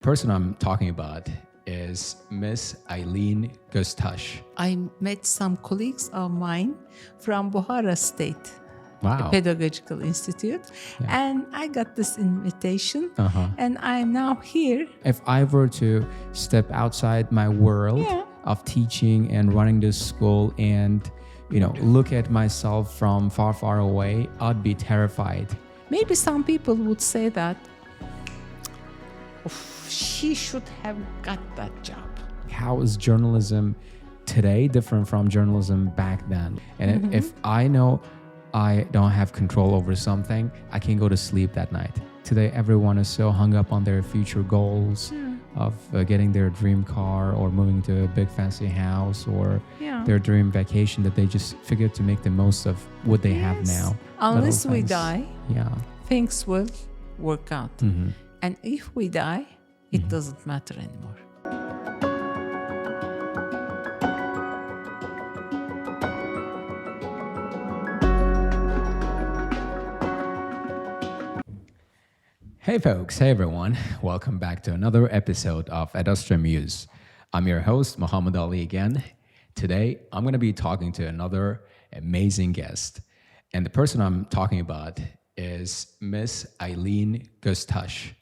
Person I'm talking about is Ms.Aylin Göztaş. I met some colleagues of mine from Bukhara State Wow. Pedagogical Institute, and I got this invitation, and I'm now here. If I were to step outside my world of teaching and running this school and, look at myself from far, far away, I'd be terrified. Maybe some people would say that she should have got that job. How is journalism today different from journalism back then? And if I know I don't have control over something, I can't go to sleep that night. Today, everyone is so hung up on their future goals of getting their dream car or moving to a big fancy house or their dream vacation that they just forget to make the most of what they have now. Unless we die, things will work out. And if we die, it doesn't matter anymore. Hey folks, hey everyone. Welcome back to another episode of Astra Muse. I'm your host, Muhammad Ali again. Today, I'm going to be talking to another amazing guest. And the person I'm talking about is Ms.Aylin Göztaş.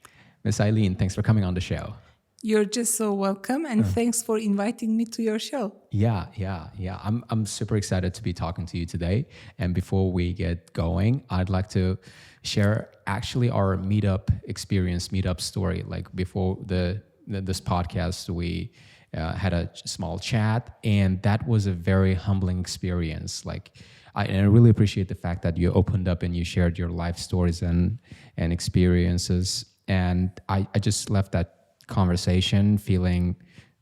Ms.Aylin, thanks for coming on the show. You're just so welcome, and thanks for inviting me to your show. Yeah. I'm super excited to be talking to you today. And before we get going, I'd like to share actually our meetup experience, meetup story. Like before this podcast, we had a small chat, and that was a very humbling experience. I really appreciate the fact that you opened up and you shared your life stories and experiences. And I just left that conversation feeling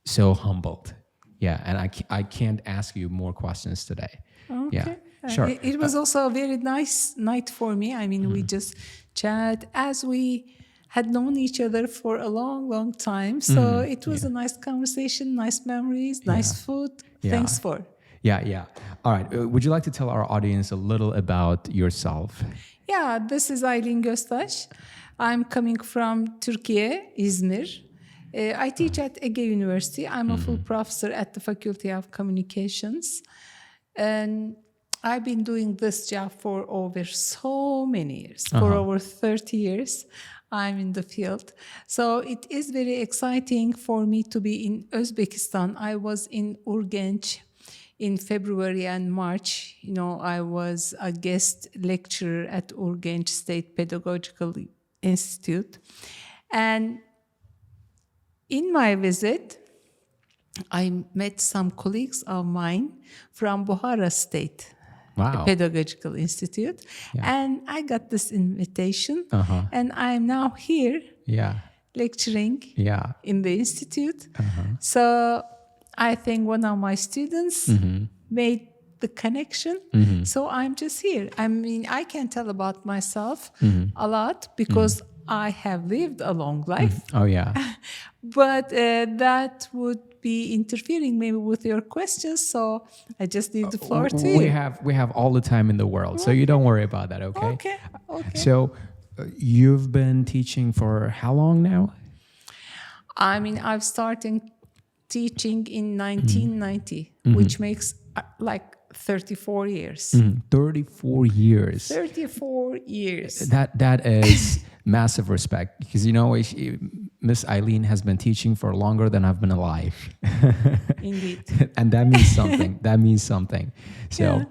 so humbled. Yeah, and I can't ask you more questions today. Okay. Yeah, sure. It was also a very nice night for me. I mean, we just chat as we had known each other for a long, long time. So it was a nice conversation, nice memories, nice food. Thanks for. Yeah. All right. Would you like to tell our audience a little about yourself? Yeah, this is Aylin Göztaş. I'm coming from Türkiye, İzmir. I teach at E22. I'm a full professor at the Faculty of Communications. And I've been doing this job for over so many years. For over 30 years, I'm in the field. So it is very exciting for me to be in Uzbekistan. I was in Urgench in February and March. I was a guest lecturer at Urgench State Pedagogical Institute. And in my visit, I met some colleagues of mine from Bukhara State Pedagogical Institute. And I got this invitation, and I'm now here lecturing in the institute. So I think one of my students made the connection. So I'm just here. I mean, I can tell about myself a lot because I have lived a long life. Oh, yeah. But that would be interfering maybe with your questions. So I just leave the floor to you. We have all the time in the world. So you don't worry about that, okay? Okay. So you've been teaching for how long now? I mean, I've started teaching in 1990, which makes like 34 years. 34 years. 34 years. That is massive respect because Ms.Aylin has been teaching for longer than I've been alive. Indeed. And that means something. So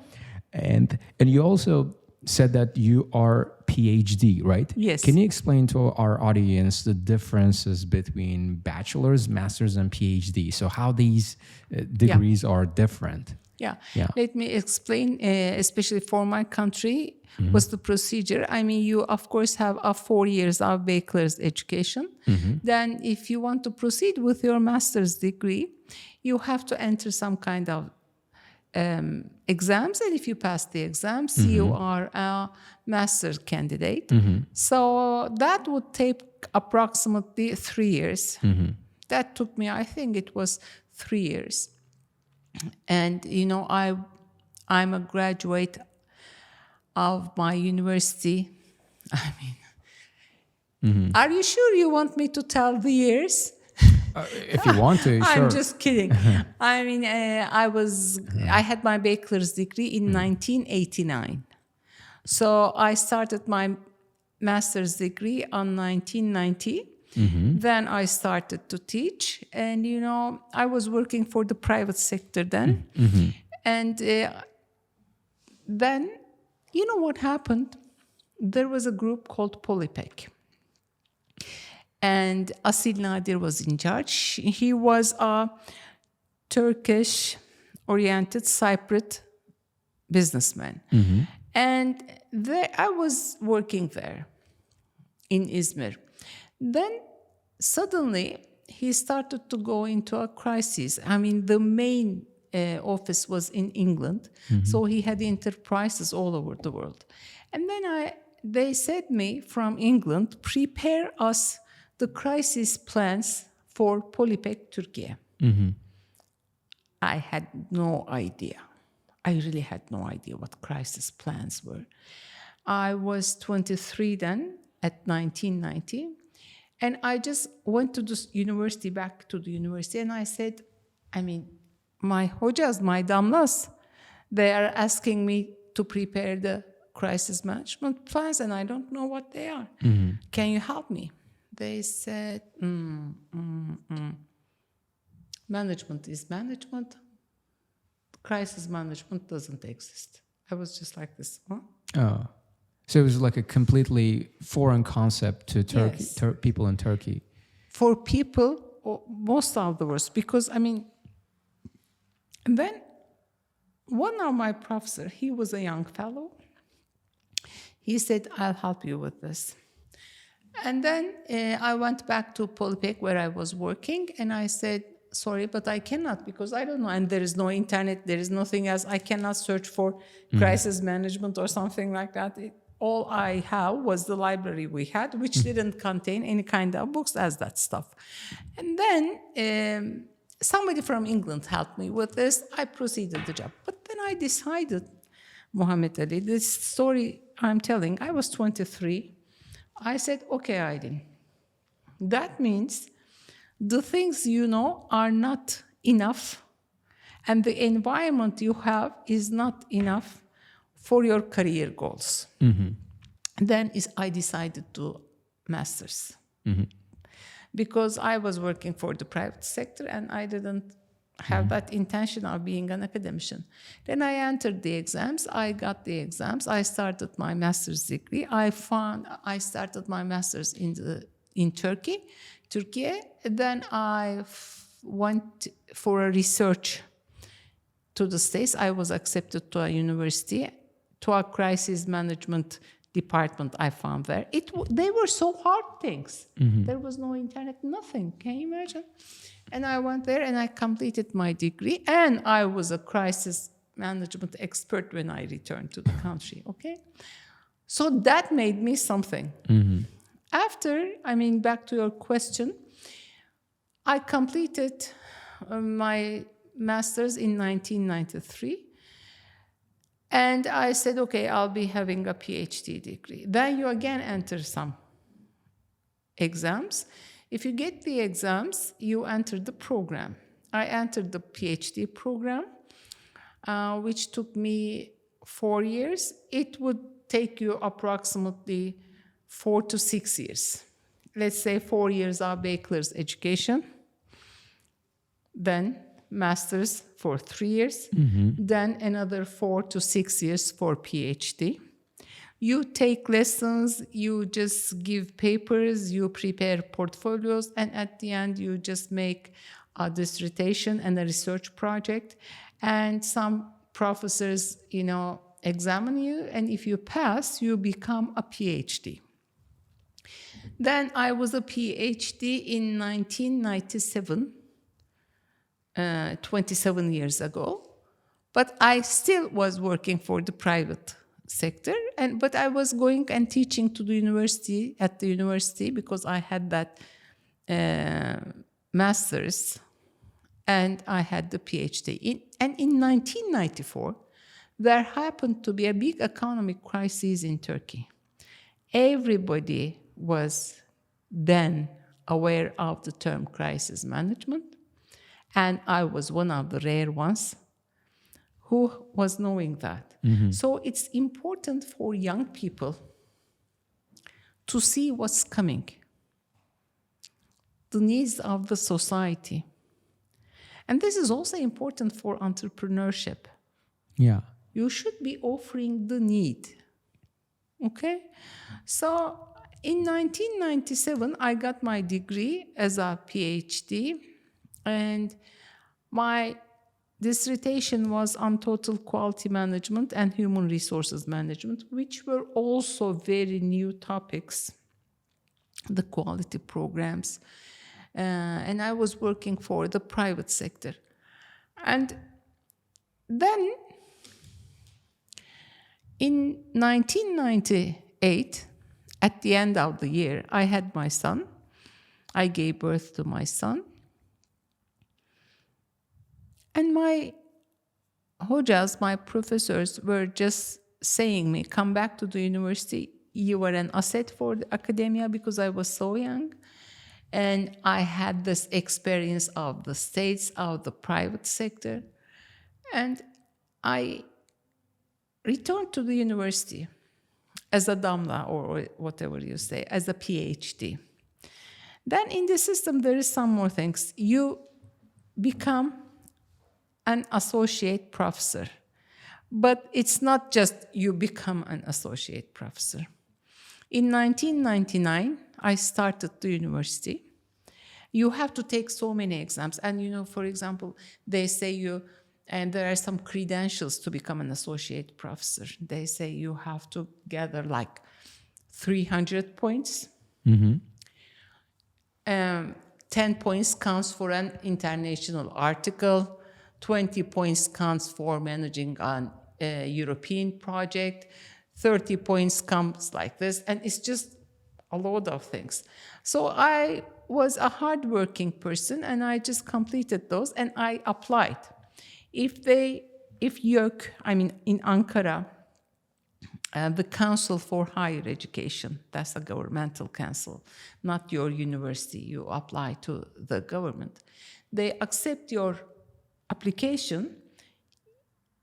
and you also said that you are PhD, right? Yes. Can you explain to our audience the differences between bachelor's, master's, and PhD? So how these degrees are different? Yeah. Let me explain, especially for my country, what's the procedure. I mean, you, of course, have 4 years of bachelor's education. Then if you want to proceed with your master's degree, you have to enter some kind of exams. And if you pass the exams, you are a master's candidate. So that would take approximately 3 years. That took me, I think it was 3 years. And, I'm a graduate of my university. I mean, Are you sure you want me to tell the years? If you want to, sure. I'm just kidding. I mean, I had my bachelor's degree in 1989. So I started my master's degree on 1990. Then I started to teach, and I was working for the private sector then. And then, what happened? There was a group called Polypek. And Asil Nadir was in charge. He was a Turkish-oriented Cypriot businessman. And I was working there in Izmir. Then suddenly he started to go into a crisis. I mean, the main office was in England, so he had enterprises all over the world. And then they said me from England, prepare us the crisis plans for Polypek Türkiye. I had no idea. I really had no idea what crisis plans were. I was 23 then, at 1990, and I just went to the university, back to the university, and I said, my hojas, my damlas, they are asking me to prepare the crisis management plans, and I don't know what they are. Can you help me? They said, management is management. Crisis management doesn't exist. I was just like this. Huh? Oh. So it was like a completely foreign concept to Turkey, Yes. people in Turkey. For people, most of the world, because, and then one of my professors, he was a young fellow. He said, I'll help you with this. And then I went back to Polypek where I was working, and I said, sorry, but I cannot, because I don't know, and there is no internet, there is nothing else. I cannot search for crisis management or something like that. All I have was the library we had, which didn't contain any kind of books as that stuff. And then somebody from England helped me with this. I proceeded the job. But then I decided, Muhammad Ali, this story I'm telling, I was 23. I said, okay, Aylin, that means the things you know are not enough, and the environment you have is not enough for your career goals. Then I decided to masters, because I was working for the private sector and I didn't have that intention of being an academician. Then I entered the exams, I got the exams, I started my master's degree. I started my master's in Turkey. Then I went for a research to the States. I was accepted to a university, to a crisis management department I found there. They were so hard things. There was no internet, nothing. Can you imagine? And I went there and I completed my degree, and I was a crisis management expert when I returned to the country, okay? So that made me something. After, back to your question, I completed my master's in 1993. And I said, okay, I'll be having a PhD degree. Then you again enter some exams. If you get the exams, you enter the program. I entered the PhD program, which took me 4 years. It would take you approximately 4 to 6 years. Let's say 4 years of bachelor's education, then master's for 3 years, then another 4 to 6 years for PhD. You take lessons, you just give papers, you prepare portfolios, and at the end you just make a dissertation and a research project. And some professors, examine you, and if you pass, you become a PhD. Then I was a PhD in 1997, 27 years ago, but I still was working for the private sector, but I was going and teaching to the university, because I had that master's and I had the PhD. And in 1994, there happened to be a big economic crisis in Turkey. Everybody was then aware of the term crisis management. And I was one of the rare ones who was knowing that. So it's important for young people to see what's coming, the needs of the society. And this is also important for entrepreneurship. Yeah. You should be offering the need. Okay? So in 1997, I got my degree as a PhD, and my dissertation was on total quality management and human resources management, which were also very new topics, the quality programs. And I was working for the private sector. And then in 1998, at the end of the year, I had my son. I gave birth to my son. And my hojas, my professors, were just saying me, come back to the university. You were an asset for the academia, because I was so young. And I had this experience of the States, of the private sector. And I returned to the university as a damla, or whatever you say, as a PhD. Then in the system, there is some more things. You become an associate professor. But it's not just you become an associate professor. In 1999, I started the university. You have to take so many exams. And, for example, they say and there are some credentials to become an associate professor. They say you have to gather like 300 points. 10 points counts for an international article. 20 points counts for managing a European project. 30 points comes like this. And it's just a load of things. So I was a hardworking person, and I just completed those, and I applied. In Ankara, the Council for Higher Education, that's a governmental council, not your university, you apply to the government. They accept your application,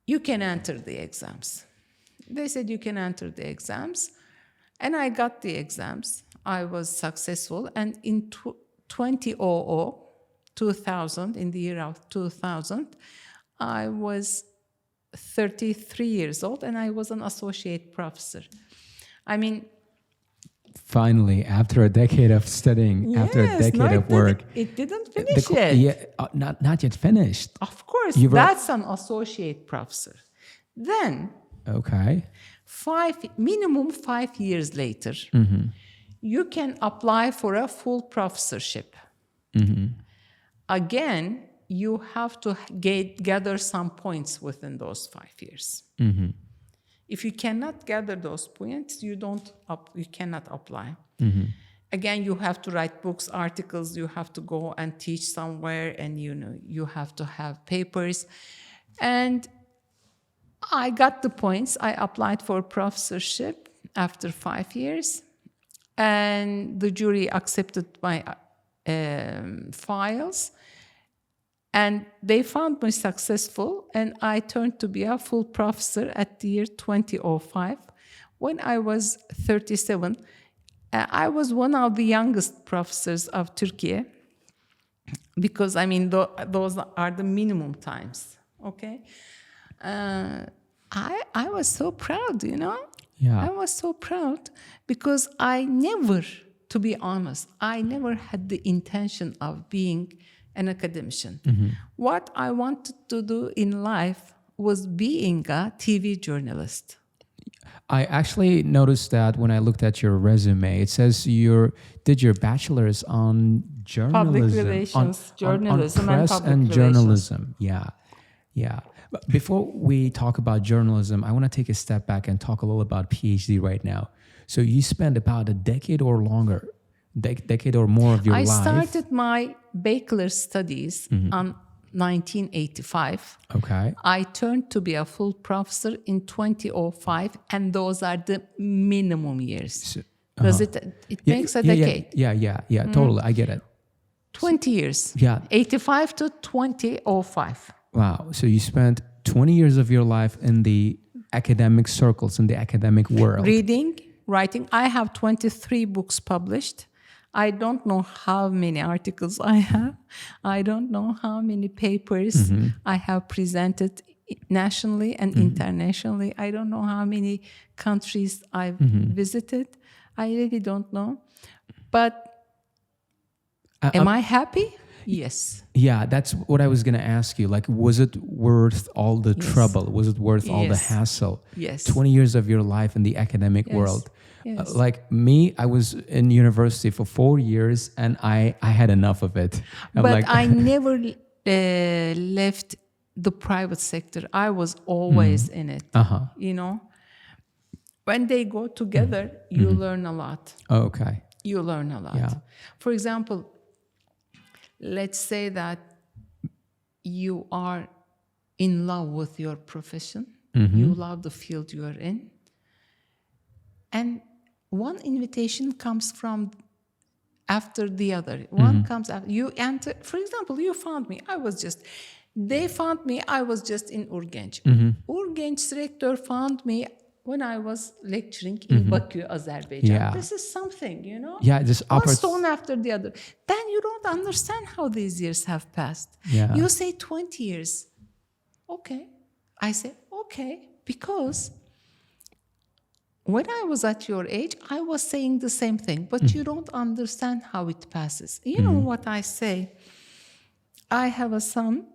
you can enter the exams. They said you can enter the exams, and I got the exams. I was successful, and in 2000, in the year of 2000, I was 33 years old, and I was an associate professor. Finally, after a decade of studying, after a decade of work. It didn't finish yet. Yeah, not yet finished. Of course, that's an associate professor. Then, okay, minimum 5 years later, you can apply for a full professorship. Again, you have to gather some points within those 5 years. If you cannot gather those points, you cannot apply. Again, you have to write books, articles, you have to go and teach somewhere, and you have to have papers. And I got the points. I applied for professorship after 5 years, and the jury accepted my files, and they found me successful, and I turned to be a full professor at the year 2005. When I was 37, I was one of the youngest professors of Turkey, because those are the minimum times. Okay, I was so proud, Yeah. I was so proud, because to be honest, I never had the intention of being an academician. What I wanted to do in life was being a TV journalist. I actually noticed that when I looked at your resume. It says you did your bachelor's on journalism. Public relations, journalism, on press and public and relations. journalism. Yeah. But before we talk about journalism, I want to take a step back and talk a little about PhD right now. So you spent about a decade or longer, decade or more of your life. I started my bachelor's studies on 1985. Okay. I turned to be a full professor in 2005, and those are the minimum years. Does it makes a decade. Yeah. Totally. I get it. 20 years. Yeah. 85 to 2005. Wow. So you spent 20 years of your life in the academic circles, in the academic world. Reading, writing. I have 23 books published. I don't know how many articles I have. I don't know how many papers I have presented nationally and internationally. I don't know how many countries I've visited. I really don't know. But am I happy? Yes. Yeah, that's what I was going to ask you. Like, was it worth all the trouble? Was it worth all the hassle? Yes. 20 years of your life in the academic world. Yes. Like me, I was in university for 4 years and I had enough of it. But I never left the private sector. I was always in it. You know, when they go together, you learn a lot. Okay. You learn a lot. Yeah. For example, let's say that you are in love with your profession. You love the field you are in. And one invitation comes from after the other. One comes after. You enter, for example, you found me. They found me, I was just in Urgenç. Urgenç director found me when I was lecturing in Baku, Azerbaijan. Yeah. This is something, you know? Yeah, just one stone after the other. Then you don't understand how these years have passed. Yeah. You say 20 years. Okay. I say, okay, because when I was at your age, I was saying the same thing, but you don't understand how it passes. You know what I say? I have a son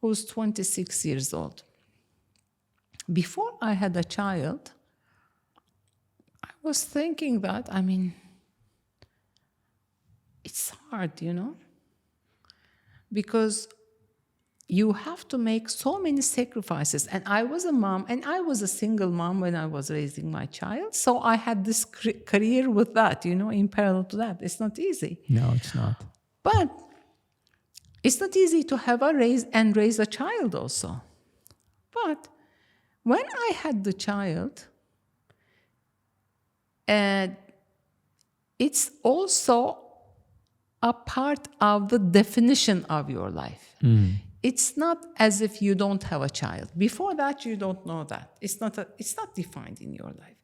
who's 26 years old. Before I had a child, I was thinking that, it's hard, you know, because you have to make so many sacrifices. And I was a mom, and I was a single mom when I was raising my child. So I had this career with that, you know, in parallel to that. It's not easy. No, it's not. But it's not easy to have raise a child also. But when I had the child, it's also a part of the definition of your life. It's not as if you don't have a child. Before that, you don't know that. It's not defined in your life.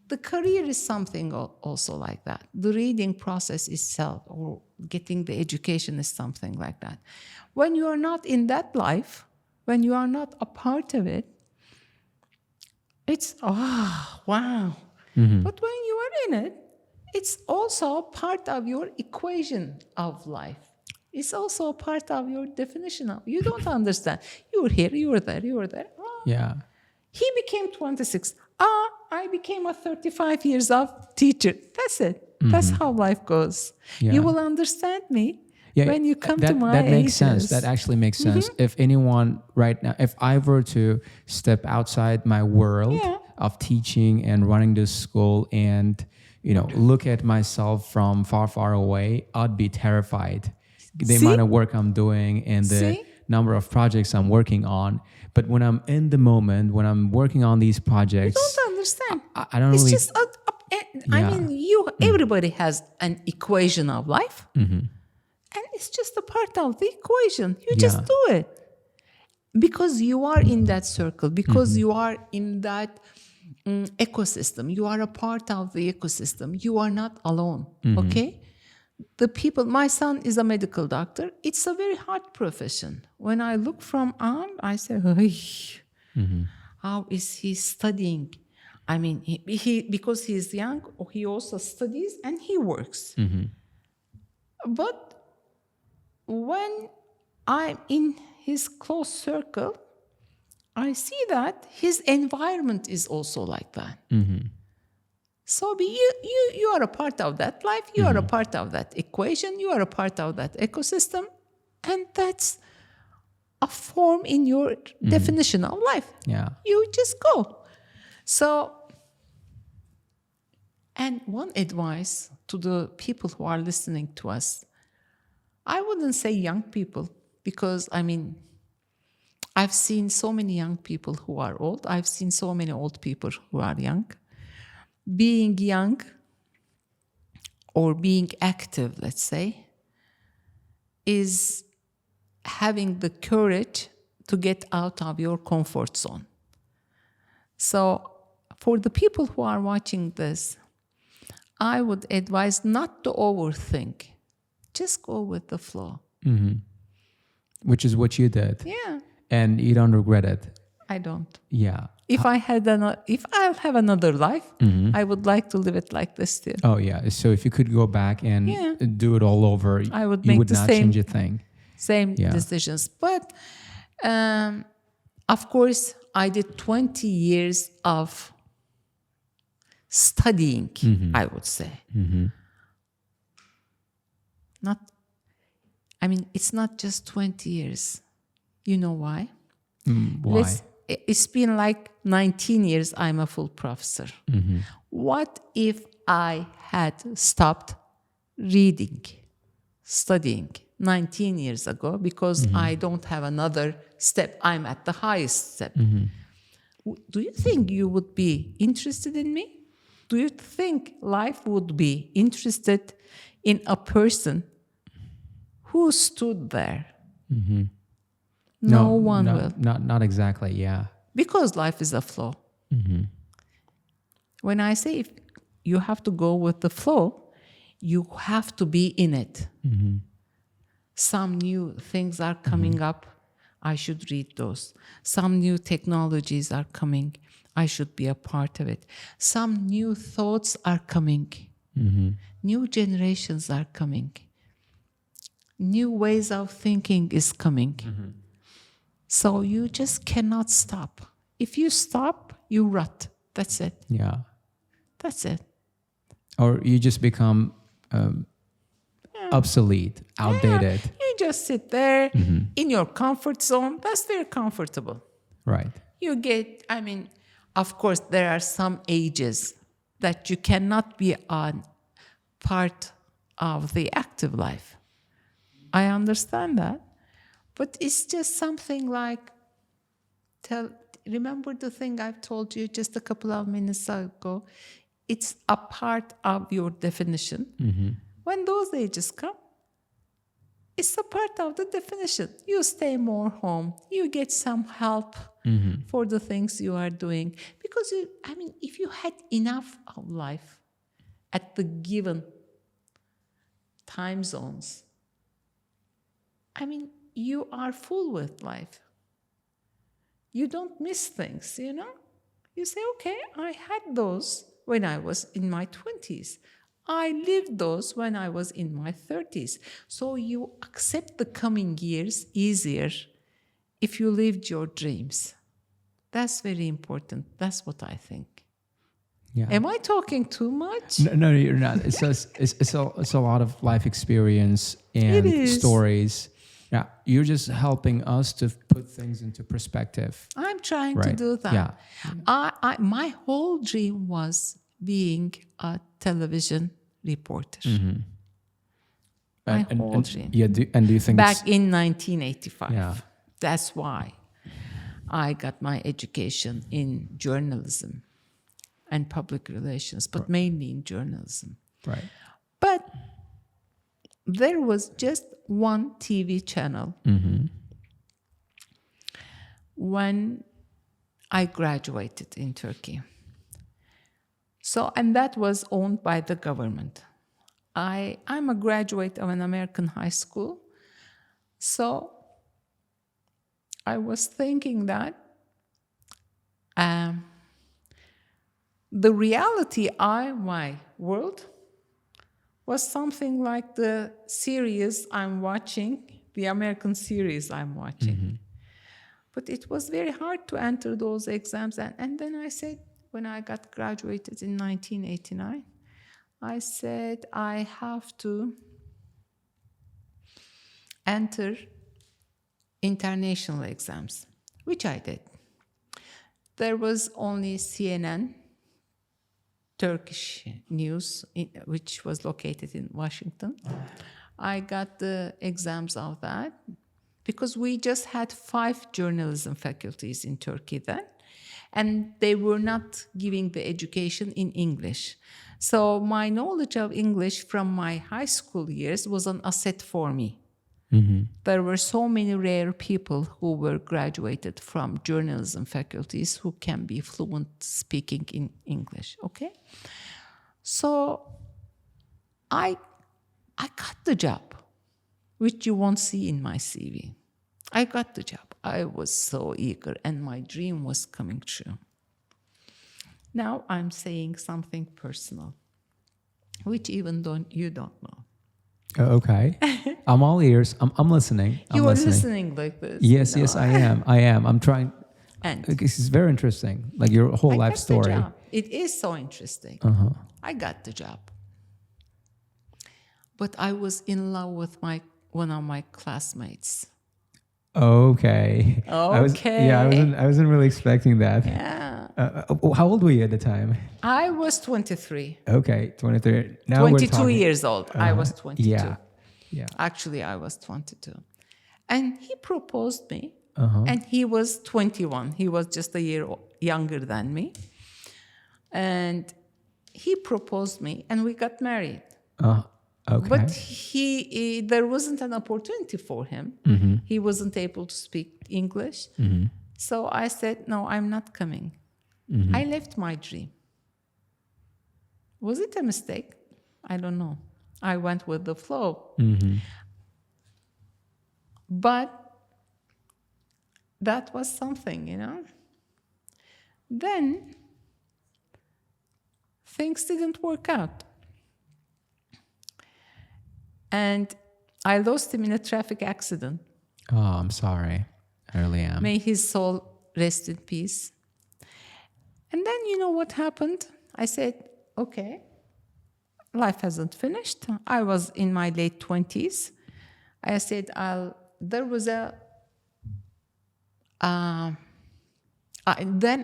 The career is something also like that. The reading process itself or getting the education is something like that. When you are not in that life, when you are not a part of it, it's, wow. But when you are in it, it's also part of your equation of life. It's also a part of your definition of, you don't understand. You were here, you were there, you were there. Yeah. He became 26. I became a 35 years of teacher. That's it. That's how life goes. Yeah. You will understand me when you come to my that makes ages. sense. That actually makes sense. If anyone right now, if I were to step outside my world of teaching and running this school and, you know, look at myself from far, far away, I'd be terrified. The amount of work I'm doing and the number of projects I'm working on. But when I'm in the moment, when I'm working on these projects, you don't understand. I don't it's really. Just everybody has an equation of life, and it's just a part of the equation. You just do it because you are in that circle, because you are in that ecosystem. You are a part of the ecosystem. You are not alone. Okay. The people, my son is a medical doctor. It's a very hard profession. When I look from on, I say, how is he studying? I mean, he because he's young, he also studies and he works. But when I'm in his close circle, I see that his environment is also like that. So you are a part of that life, you are a part of that equation, you are a part of that ecosystem, and that's a form in your definition of life. Yeah. You just go. So, and one advice to the people who are listening to us, I wouldn't say young people, because I mean, I've seen so many young people who are old. I've seen so many old people who are young. Being young or being active, let's say, is having the courage to get out of your comfort zone. So for the people who are watching this, I would advise not to overthink. Just go with the flow. Which is what you did. Yeah. And you don't regret it. I don't. Yeah. If I'll have another life, I would like to live it like this too. Oh, yeah. So if you could go back and Yeah. do it all over, I would you make would the not same- change a thing. Same Yeah. decisions. But of course, I did 20 years of studying, I would say. It's not just 20 years. You know why? Why? It's been like 19 years I'm a full professor. What if I had stopped reading, studying 19 years ago because I don't have another step? I'm at the highest step. Do you think you would be interested in me? Do you think life would be interested in a person who stood there? No one will. Not exactly, yeah. Because life is a flow. When I say if you have to go with the flow, you have to be in it. Some new things are coming up. I should read those. Some new technologies are coming. I should be a part of it. Some new thoughts are coming. New generations are coming. New ways of thinking is coming. So you just cannot stop. If you stop, you rot. That's it. Yeah. That's it. Or you just become obsolete, outdated. Yeah, you just sit there in your comfort zone. That's very comfortable. Right. You get, of course, there are some ages that you cannot be on part of the active life. I understand that. But it's just something like, remember the thing I've told you just a couple of minutes ago? It's a part of your definition. When those ages come, it's a part of the definition. You stay more home. You get some help for the things you are doing. Because, if you had enough of life at the given time zones, you are full with life. You don't miss things, You say, okay, I had those when I was in my 20s. I lived those when I was in my 30s. So you accept the coming years easier if you lived your dreams. That's very important. That's what I think. Yeah. Am I talking too much? No, you're not. It's a lot of life experience and stories. Yeah, you're just helping us to put things into perspective. I'm trying to do that. Yeah. My whole dream was being a television reporter. My whole dream. Yeah, do you think back in 1985? Yeah. That's why I got my education in journalism and public relations, but mainly in journalism. Right. But there was just one TV channel when I graduated in Turkey. So, and that was owned by the government. I'm a graduate of an American high school. So I was thinking that the reality my world was something like the series I'm watching, the American series I'm watching. But it was very hard to enter those exams. And then I said, when I got graduated in 1989, I said, I have to enter international exams, which I did. There was only CNN, Turkish news, which was located in Washington. I got the exams of that because we just had 5 journalism faculties in Turkey then. and they were not giving the education in English. So my knowledge of English from my high school years was an asset for me. There were so many rare people who were graduated from journalism faculties who can be fluent speaking in English, okay? So I got the job, which you won't see in my CV. I got the job. I was so eager, and my dream was coming true. Now I'm saying something personal, which even you don't know. Okay. I'm all ears. I'm listening. You are listening like this. Yes, you know? yes, I am. I am. I'm trying. And This is very interesting. Like your whole I life got story. the job. It is so interesting. I got the job. But I was in love with one of my classmates. Okay. Okay. I wasn't really expecting that. Yeah. How old were you at the time? I was 23. Okay, 23. Now 22 we're talking. years old. I was 22. Yeah. Yeah. Actually, I was 22. And he proposed me. Uh-huh. And he was 21. He was just a year younger than me. And he proposed me, and we got married. Okay. But there wasn't an opportunity for him. He wasn't able to speak English. So I said, no, I'm not coming. I left my dream. Was it a mistake? I don't know. I went with the flow. But that was something, you know. Then things didn't work out. And I lost him in a traffic accident. Oh, I'm sorry. I really am. May his soul rest in peace. And then you know what happened? I said, okay, life hasn't finished. I was in my late 20s. I said, there was then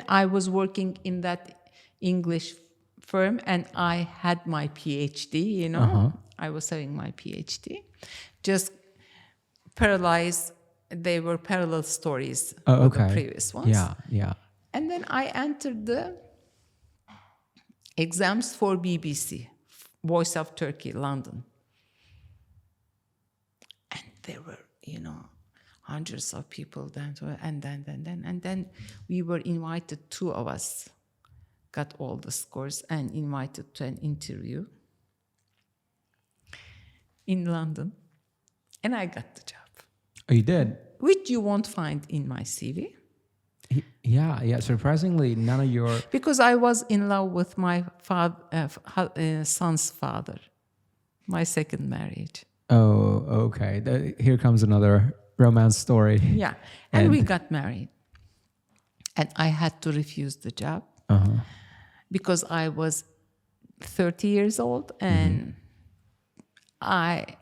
I was working in that English firm, and I had my PhD, you know. I was having my PhD. Just paralyzed. They were parallel stories with the previous ones. Yeah, yeah. And then I entered the exams for BBC, Voice of Turkey, London. And there were, you know, hundreds of people then, and then we were invited, two of us got all the scores and invited to an interview in London, and I got the job. Oh, you did? Which you won't find in my CV. Yeah. Surprisingly, none of your... Because I was in love with my son's father, my second marriage. Oh, okay. Here comes another romance story. Yeah, and we got married. And I had to refuse the job because I was 30 years old, and I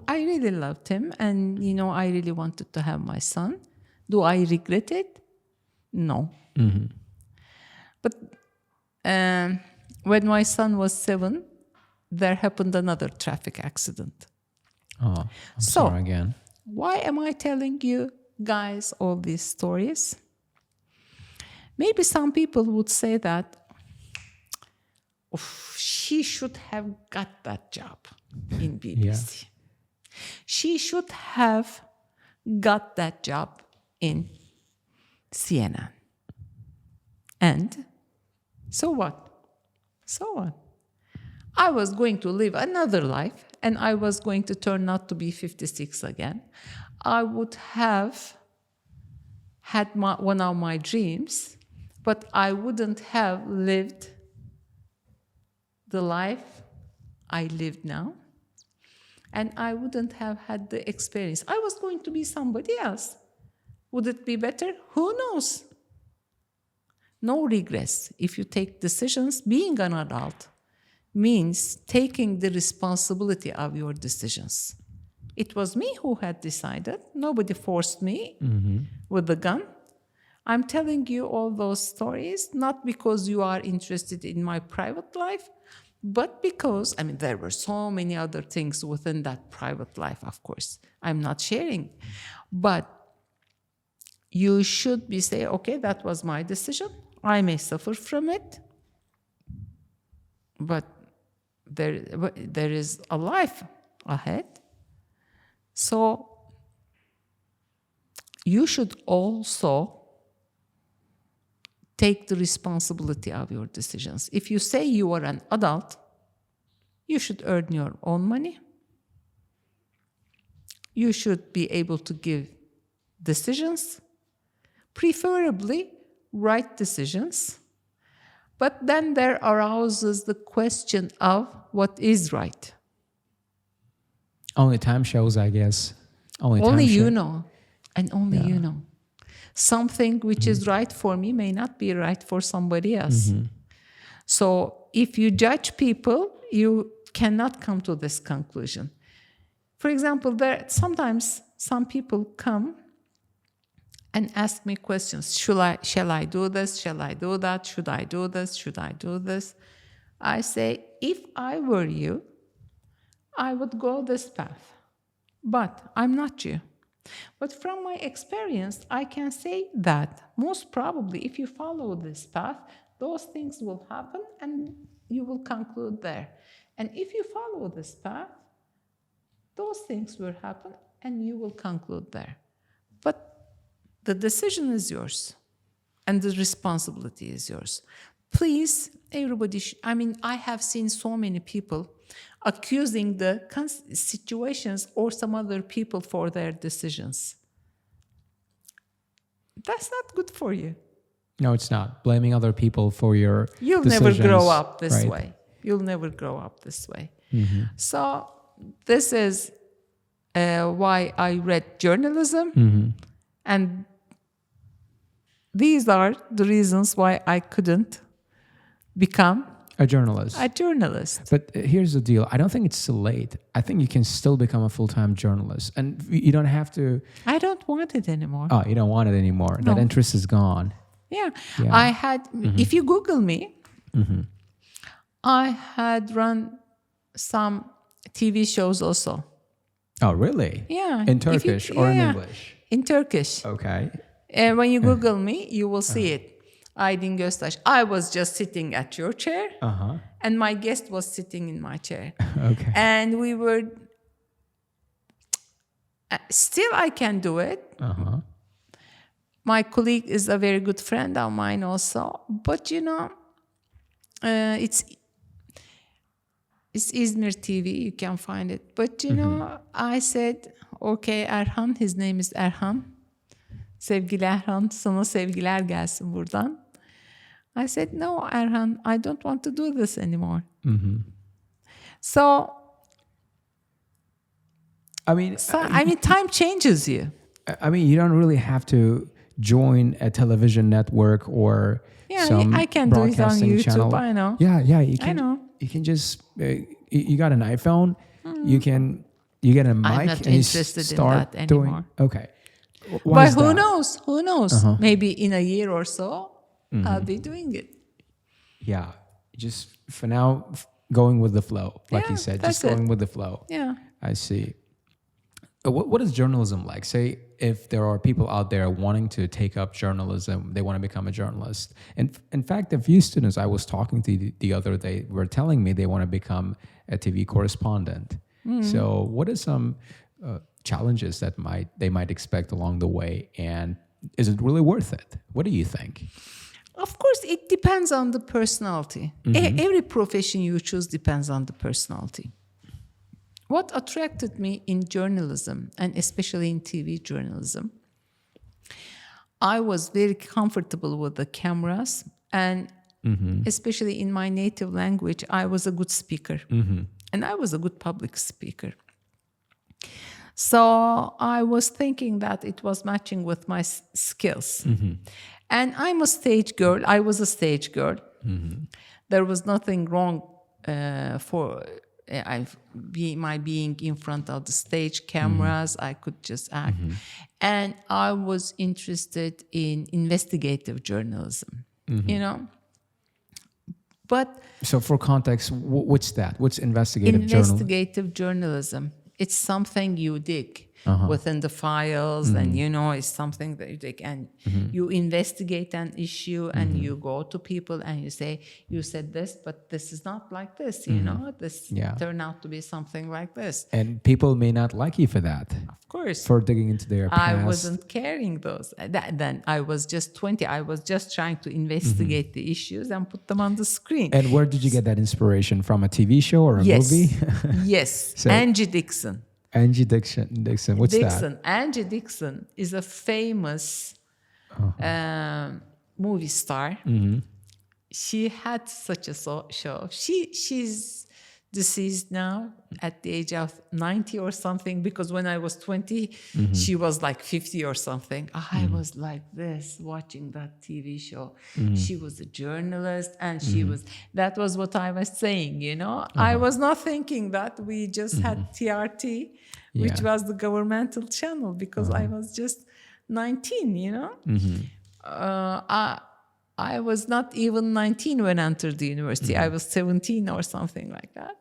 really loved him, and you know, I really wanted to have my son. Do I regret it? No. But when my son was 7, there happened another traffic accident. Oh, I'm sorry again. Why am I telling you guys all these stories? Maybe some people would say that she should have got that job in BBC. Yeah. She should have got that job in CNN. And so what? So what? I was going to live another life, and I was going to turn out to be 56 again. I would have had one of my dreams, but I wouldn't have lived the life I live now, and I wouldn't have had the experience. I was going to be somebody else. Would it be better? Who knows? No regrets. If you take decisions, being an adult means taking the responsibility of your decisions. It was me who had decided. Nobody forced me with the gun. I'm telling you all those stories, not because you are interested in my private life, but because, I mean, there were so many other things within that private life, of course. I'm not sharing. But you should be saying, okay, that was my decision. I may suffer from it, but there is a life ahead. So you should also take the responsibility of your decisions. If you say you are an adult, you should earn your own money. You should be able to give decisions, preferably right decisions. But then there arises the question of what is right. Only time shows, I guess. Only you know, and only you know. Something which is right for me may not be right for somebody else. So if you judge people, you cannot come to this conclusion. For example, sometimes some people come and ask me questions. Shall I do this? Shall I do that? Should I do this? Should I do this? I say, if I were you, I would go this path. But I'm not you. But from my experience, I can say that most probably if you follow this path, those things will happen and you will conclude there. And if you follow this path, those things will happen and you will conclude there. But the decision is yours and the responsibility is yours. Please, everybody, I have seen so many people accusing the situations or some other people for their decisions. That's not good for you. No, it's not. Blaming other people for your You'll decisions, never grow up this right? way. You'll never grow up this way. So this is why I read journalism. And these are the reasons why I couldn't become a journalist. But here's the deal. I don't think it's too late. I think you can still become a full-time journalist. And you don't have to... I don't want it anymore. Oh, you don't want it anymore. No. That interest is gone. Yeah. I had... If you Google me, I had run some TV shows also. Oh, really? Yeah. In Turkish or in English? In Turkish. Okay. And when you Google me, you will see it. Aylin Göztaş. I was just sitting at your chair, and my guest was sitting in my chair. Okay. And we were... Still, I can do it. My colleague is a very good friend of mine also. But, it's İzmir TV. You can find it. But, I said, okay, Erhan. His name is Erhan. Sevgili Erhan, sana sevgiler gelsin buradan. I said, no, Erhan, I don't want to do this anymore. So, time changes you. You don't really have to join a television network or some I can do it on YouTube. Channel. I know. Yeah, you can. I know. You can just you got an iPhone. You get a mic. I'm not and interested you start in that anymore. Okay. But who knows? Who knows? Maybe in a year or so, I'll be doing it. Yeah. Just for now, going with the flow, like you said, just going with the flow. Yeah. I see. What is journalism like? Say if there are people out there wanting to take up journalism, they want to become a journalist. And in fact, a few students I was talking to the other day were telling me they want to become a TV correspondent. So what are some challenges that they might expect along the way? And is it really worth it? What do you think? Of course, it depends on the personality. Every profession you choose depends on the personality. What attracted me in journalism, and especially in TV journalism, I was very comfortable with the cameras, and especially in my native language, I was a good speaker. And I was a good public speaker. So I was thinking that it was matching with my skills. And I'm a stage girl. I was a stage girl. There was nothing wrong for my being in front of the stage cameras. I could just act. And I was interested in investigative journalism, But so for context, what's that? What's investigative journalism? Investigative journalism. It's something you dig. within the files, and it's something that you take and you investigate an issue and you go to people and you say, you said this, but this is not like this, this turned out to be something like this. And people may not like you for that. Of course. For digging into their past. I wasn't carrying those. Then I was just 20. I was just trying to investigate the issues and put them on the screen. And where did you get that inspiration? From a TV show or a movie? Yes. So, Angie Dixon. Angie Dixon. What's that? Angie Dixon is a famous movie star. She had such a show. She's deceased now at the age of 90 or something, because when I was 20, she was like 50 or something. I was like this watching that TV show. She was a journalist, and that was what I was saying, I was not thinking that. We just had TRT, which was the governmental channel, because I was just 19, I was not even 19 when I entered the university. I was 17 or something like that.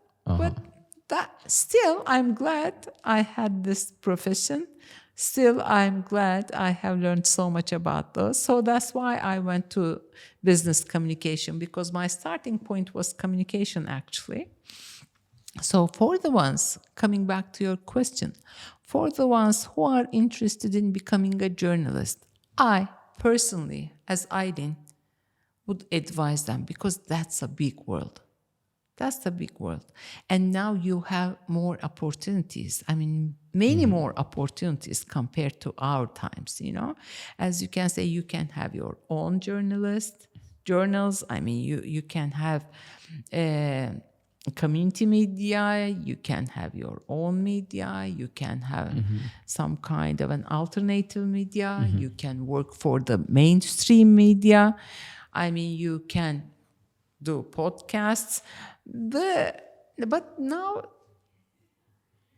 But still, I'm glad I had this profession. Still, I'm glad I have learned so much about those. So that's why I went to business communication, because my starting point was communication, actually. So for the ones, coming back to your question, for the ones who are interested in becoming a journalist, I personally, as Aylin, would advise them, because that's a big world. That's a big world. And now you have more opportunities. I mean, many more opportunities compared to our times, As you can say, you can have your own journals. I mean, you can have community media, you can have your own media, you can have some kind of an alternative media, you can work for the mainstream media. I mean, you can do podcasts. But now,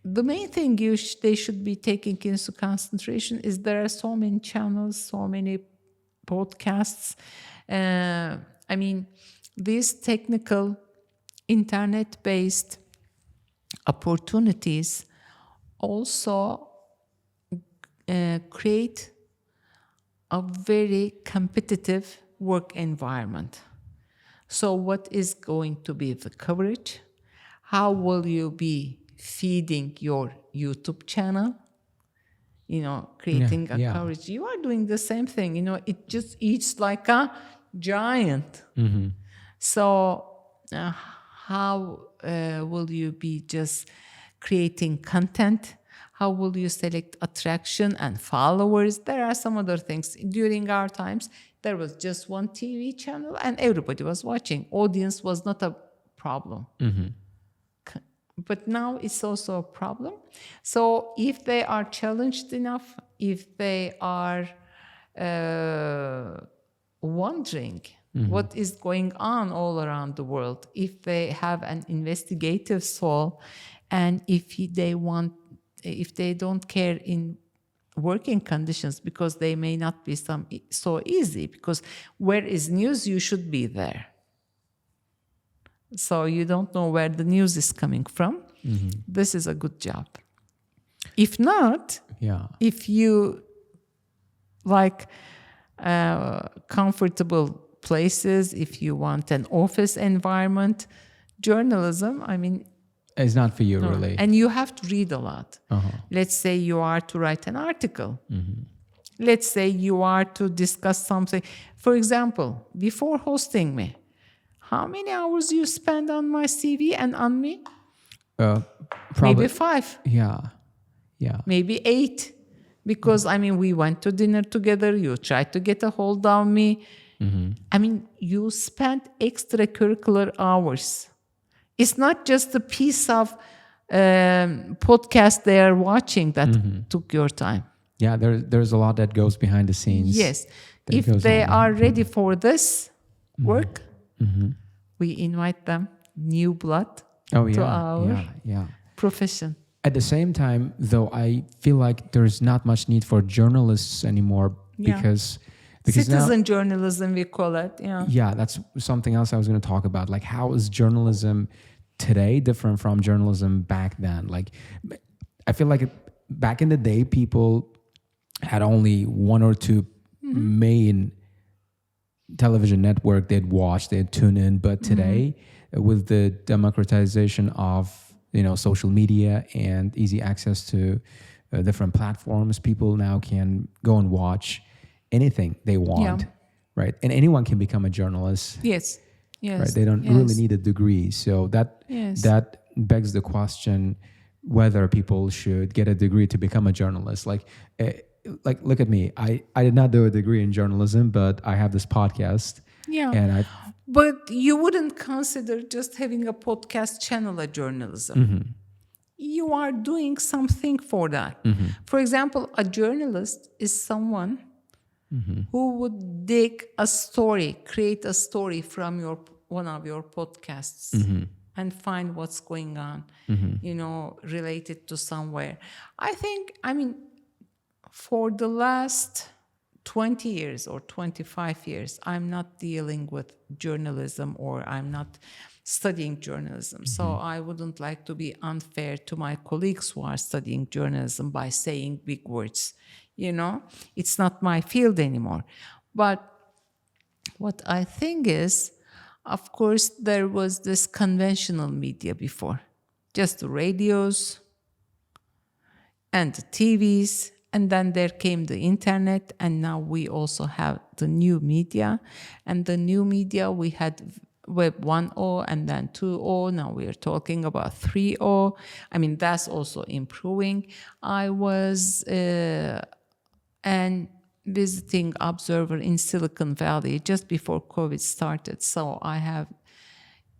the main thing they should be taking into consideration is there are so many channels, so many podcasts. I mean, these technical, internet-based opportunities also create a very competitive work environment. So what is going to be the coverage? How will you be feeding your YouTube channel? Creating a coverage. You are doing the same thing. It just eats like a giant. So how will you be just creating content? How will you select attraction and followers? There are some other things. During our times, there was just one TV channel and everybody was watching. Audience was not a problem. But now it's also a problem. So if they are challenged enough, if they are wondering what is going on all around the world, if they have an investigative soul, and if they don't care in working conditions, because they may not be so easy, because where is news, you should be there. So you don't know where the news is coming from. This is a good job. If not, if you like comfortable places, if you want an office environment, journalism, I mean, it's not for you, really. And you have to read a lot. Let's say you are to write an article. Let's say you are to discuss something. For example, before hosting me, how many hours you spend on my CV and on me? Probably Maybe 5. Yeah. Maybe 8. Because, I mean, we went to dinner together. You tried to get a hold of me. I mean, you spent extracurricular hours. It's not just a piece of podcast they are watching that took your time. Yeah, there's a lot that goes behind the scenes. Yes. If they are ready for this work, we invite them, new blood, to our profession. At the same time, though, I feel like there's not much need for journalists anymore because citizen journalism, we call it. Yeah, that's something else I was going to talk about. Like, how is journalism today different from journalism back then? Like, I feel like back in the day, people had only one or two main television network they'd watch, they'd tune in. But today, with the democratization of social media and easy access to different platforms, people now can go and watch anything they want, right? And anyone can become a journalist. Yes. Yes. Right? They don't really need a degree. So that begs the question whether people should get a degree to become a journalist. Like look at me. I did not do a degree in journalism, but I have this podcast. Yeah. And but you wouldn't consider just having a podcast channel a journalism. You are doing something for that. For example, a journalist is someone who would dig a story, create a story from one of your podcasts and find what's going on, related to somewhere. I mean, for the last 20 years or 25 years, I'm not dealing with journalism, or I'm not studying journalism. So I wouldn't like to be unfair to my colleagues who are studying journalism by saying big words. It's not my field anymore. But what I think is, of course, there was this conventional media before, just the radios and the TVs. And then there came the internet, and now we also have the new media. And the new media, we had Web 1.0 and then 2.0. Now we are talking about 3.0. I mean, that's also improving. I was an visiting observer in Silicon Valley just before COVID started. So I have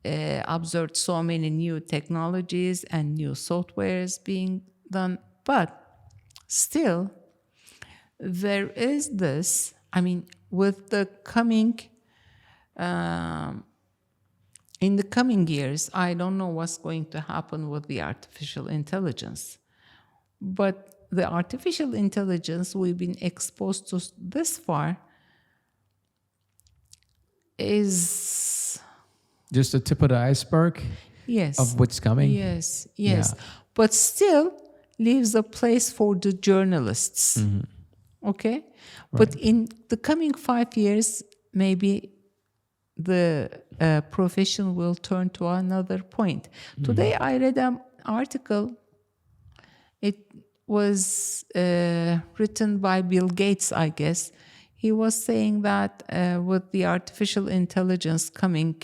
observed so many new technologies and new softwares being done. But still, there is this, with the coming, in the coming years, I don't know what's going to happen with the artificial intelligence. But the artificial intelligence we've been exposed to this far is just the tip of the iceberg of what's coming. Yes. But still leaves a place for the journalists. Okay? Right. But in the coming 5 years, maybe the profession will turn to another point. Today I read an article. It was written by Bill Gates, I guess. He was saying that with the artificial intelligence coming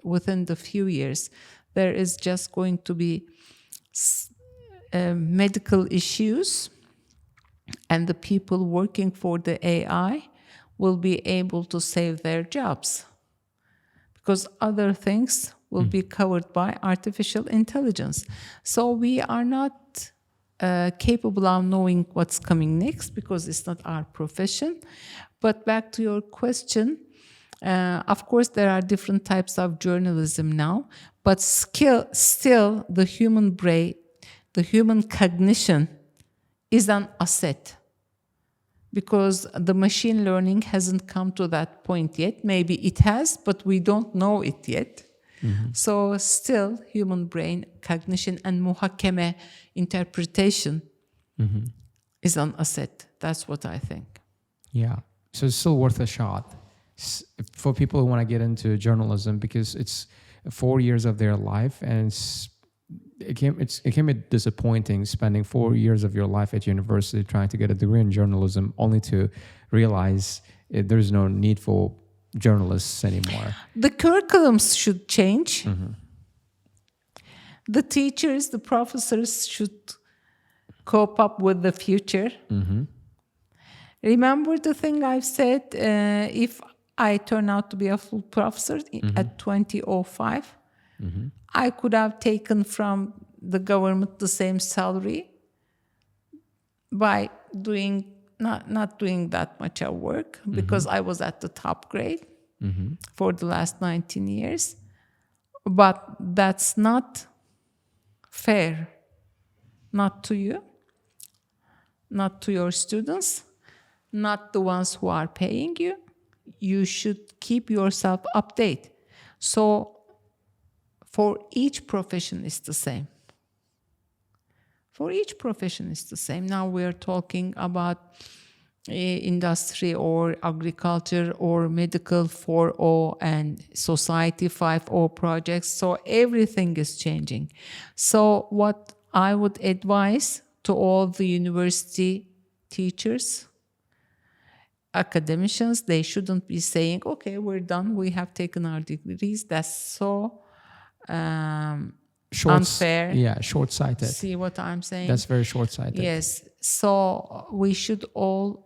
within the few years, there is just going to be medical issues, and the people working for the AI will be able to save their jobs because other things will be covered by artificial intelligence. So we are not capable of knowing what's coming next because it's not our profession. But back to your question, of course there are different types of journalism now, but still the human brain, the human cognition is an asset because the machine learning hasn't come to that point yet. Maybe it has, but we don't know it yet. So still human brain cognition and muhakeme interpretation is an asset. That's what I think. Yeah. So it's still worth a shot for people who want to get into journalism because it's 4 years of their life, and it can be disappointing spending 4 years of your life at university trying to get a degree in journalism only to realize there's no need for journalists anymore. The curriculums should change. The teachers, the professors should cope up with the future. Remember the thing I've said, if I turn out to be a full professor at 2005, I could have taken from the government the same salary by doing not doing that much of work because I was at the top grade for the last 19 years. But that's not fair, not to you, not to your students, not the ones who are paying you. You should keep yourself updated. So for each profession, it's the same. For each profession, it's the same. Now we're talking about industry or agriculture or medical 4.0 and society 5.0 projects. So everything is changing. So what I would advise to all the university teachers, academicians, they shouldn't be saying, okay, we're done, we have taken our degrees. That's so unfair. Yeah, short-sighted. See what I'm saying? That's very short-sighted. Yes. So we should all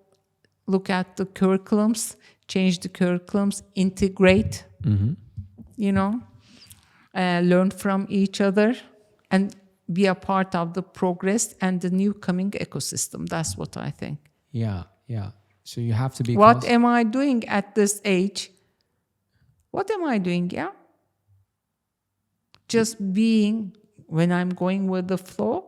look at the curriculums, change the curriculums, integrate, learn from each other, and be a part of the progress and the new coming ecosystem. That's what I think. Yeah, yeah. So you have to be... What am I doing at this age? What am I doing, yeah? Just being, when I'm going with the flow,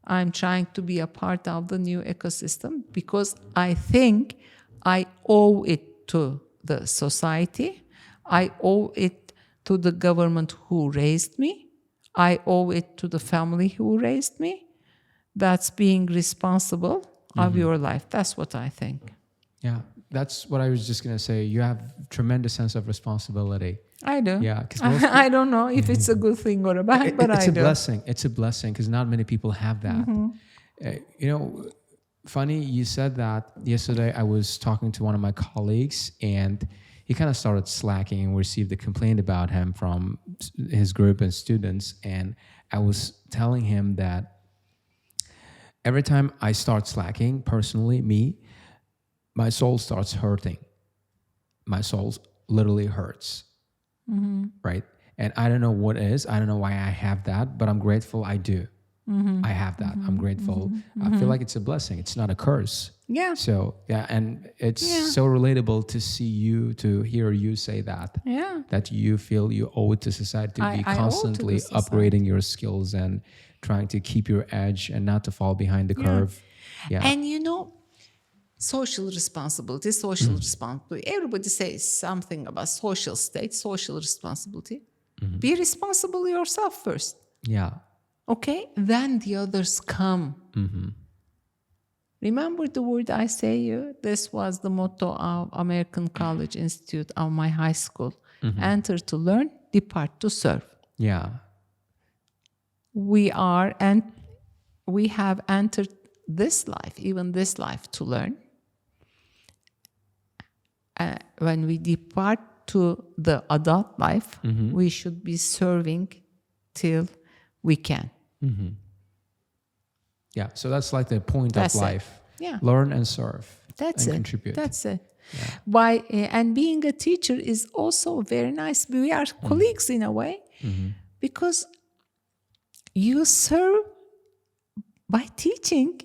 I'm trying to be a part of the new ecosystem because I think I owe it to the society. I owe it to the government who raised me. I owe it to the family who raised me. That's being responsible of your life. That's what I think. Yeah, that's what I was just going to say. You have tremendous sense of responsibility. I do. Yeah, because I don't know if it's a good thing or a bad, but it's I a do. blessing. It's a blessing because not many people have that. Funny you said that. Yesterday I was talking to one of my colleagues and he kind of started slacking and received a complaint about him from his group and students. And I was telling him that every time I start slacking, personally, my soul starts hurting. My soul literally hurts. Right? And I don't know what it is. I don't know why I have that, but I'm grateful I do. I have that. I'm grateful. I feel like it's a blessing. It's not a curse. Yeah. So, yeah, and it's so relatable to see you, to hear you say that. Yeah. That you feel you owe it to society to be constantly upgrading your skills and trying to keep your edge and not to fall behind the curve. Yeah. And social responsibility. Everybody says something about social state, social responsibility. Be responsible yourself first. Yeah. Okay? Then the others come. Remember the word I say you? This was the motto of American College Institute of my high school. Enter to learn, depart to serve. Yeah. We have entered this life, even this life, to learn. When we depart to the adult life, we should be serving till we can. Yeah, so that's like the point of life. Yeah. Learn and serve. That's and it. Contribute. That's it. Yeah. And being a teacher is also very nice. We are colleagues in a way because you serve by teaching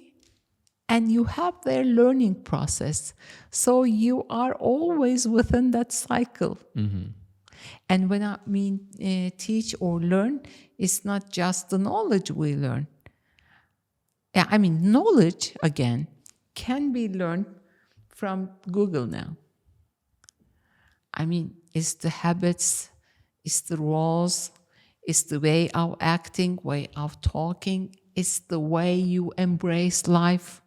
and you have their learning process. So you are always within that cycle. And when I mean teach or learn, it's not just the knowledge we learn. Yeah, I mean, knowledge, again, can be learned from Google now. I mean, it's the habits, it's the roles, it's the way of acting, way of talking, it's the way you embrace life.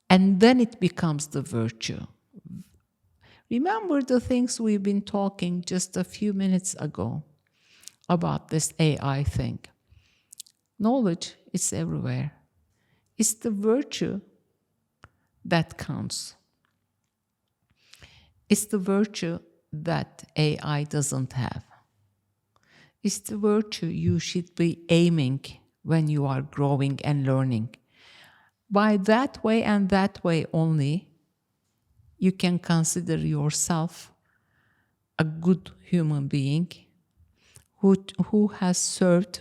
And then it becomes the virtue. Remember the things we've been talking just a few minutes ago about this AI thing. Knowledge is everywhere. It's the virtue that counts. It's the virtue that AI doesn't have. It's the virtue you should be aiming when you are growing and learning. By that way and that way only, you can consider yourself a good human being who has served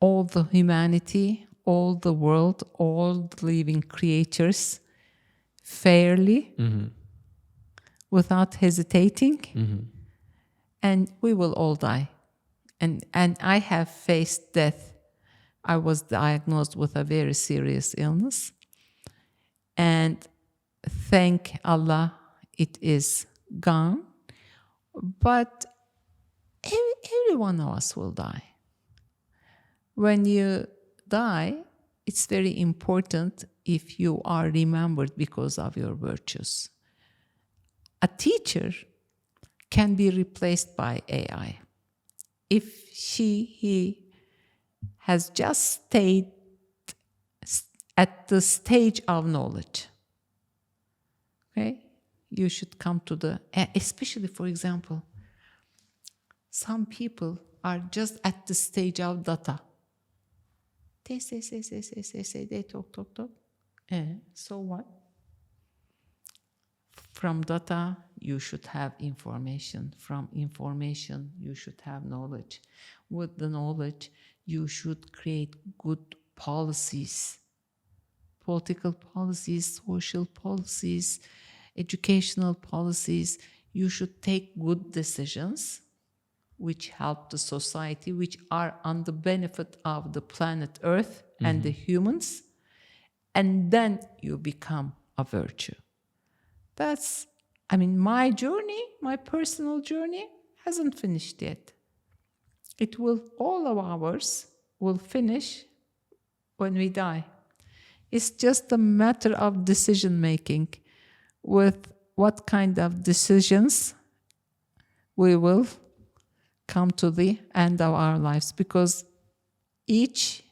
all the humanity, all the world, all the living creatures fairly, without hesitating, and we will all die. And I have faced death. I was diagnosed with a very serious illness, and thank Allah, it is gone. But every one of us will die. when you die, it's very important if you are remembered because of your virtues. A teacher can be replaced by AI if he has just stayed at the stage of knowledge. Okay? You should come to especially, for example, some people are just at the stage of data. They say, they talk. So what? From data, you should have information. From information, you should have knowledge. With the knowledge, you should create good policies, political policies, social policies, educational policies. You should take good decisions which help the society, which are on the benefit of the planet Earth and the humans, and then you become a virtue. That's, my journey, my personal journey hasn't finished yet. All of ours will finish when we die. It's just a matter of decision making with what kind of decisions we will come to the end of our lives, because each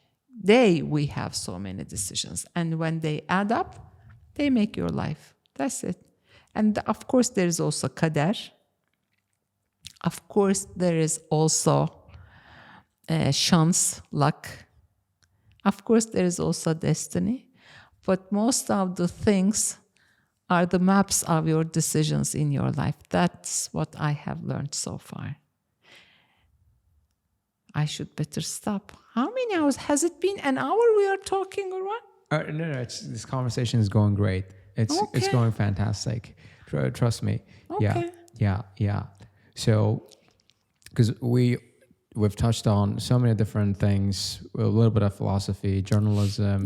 day we have so many decisions, and when they add up, they make your life. That's it. And of course there is also qadar. Of course there is also chance, luck. Of course there is also destiny. But most of the things are the maps of your decisions in your life. That's what I have learned so far. I should better stop. How many hours? Has it been an hour we are talking or what? No, this conversation is going great. It's going fantastic. Trust me. Okay. Yeah. So, because we've touched on so many different things, a little bit of philosophy, journalism,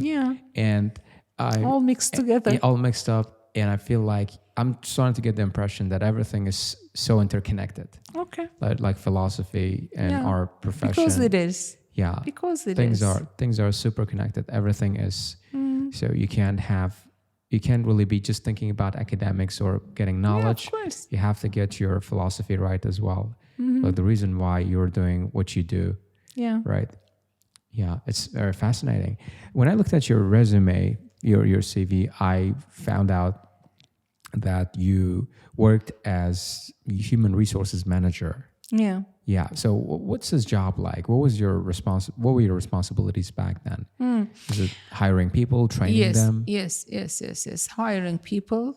and all mixed together. All mixed up. And I feel like I'm starting to get the impression that everything is so interconnected. Okay. Like philosophy and our profession. Because it is. Yeah. Because things are super connected. Everything is. So you can't really be just thinking about academics or getting knowledge. Yeah, of course. You have to get your philosophy right as well. Like the reason why you're doing what you do. Yeah. Right. Yeah. It's very fascinating. When I looked at your resume, your CV, I found out that you worked as human resources manager. Yeah. Yeah. So what's this job like? What were your responsibilities back then? Is it hiring people, training them? Yes. Hiring people.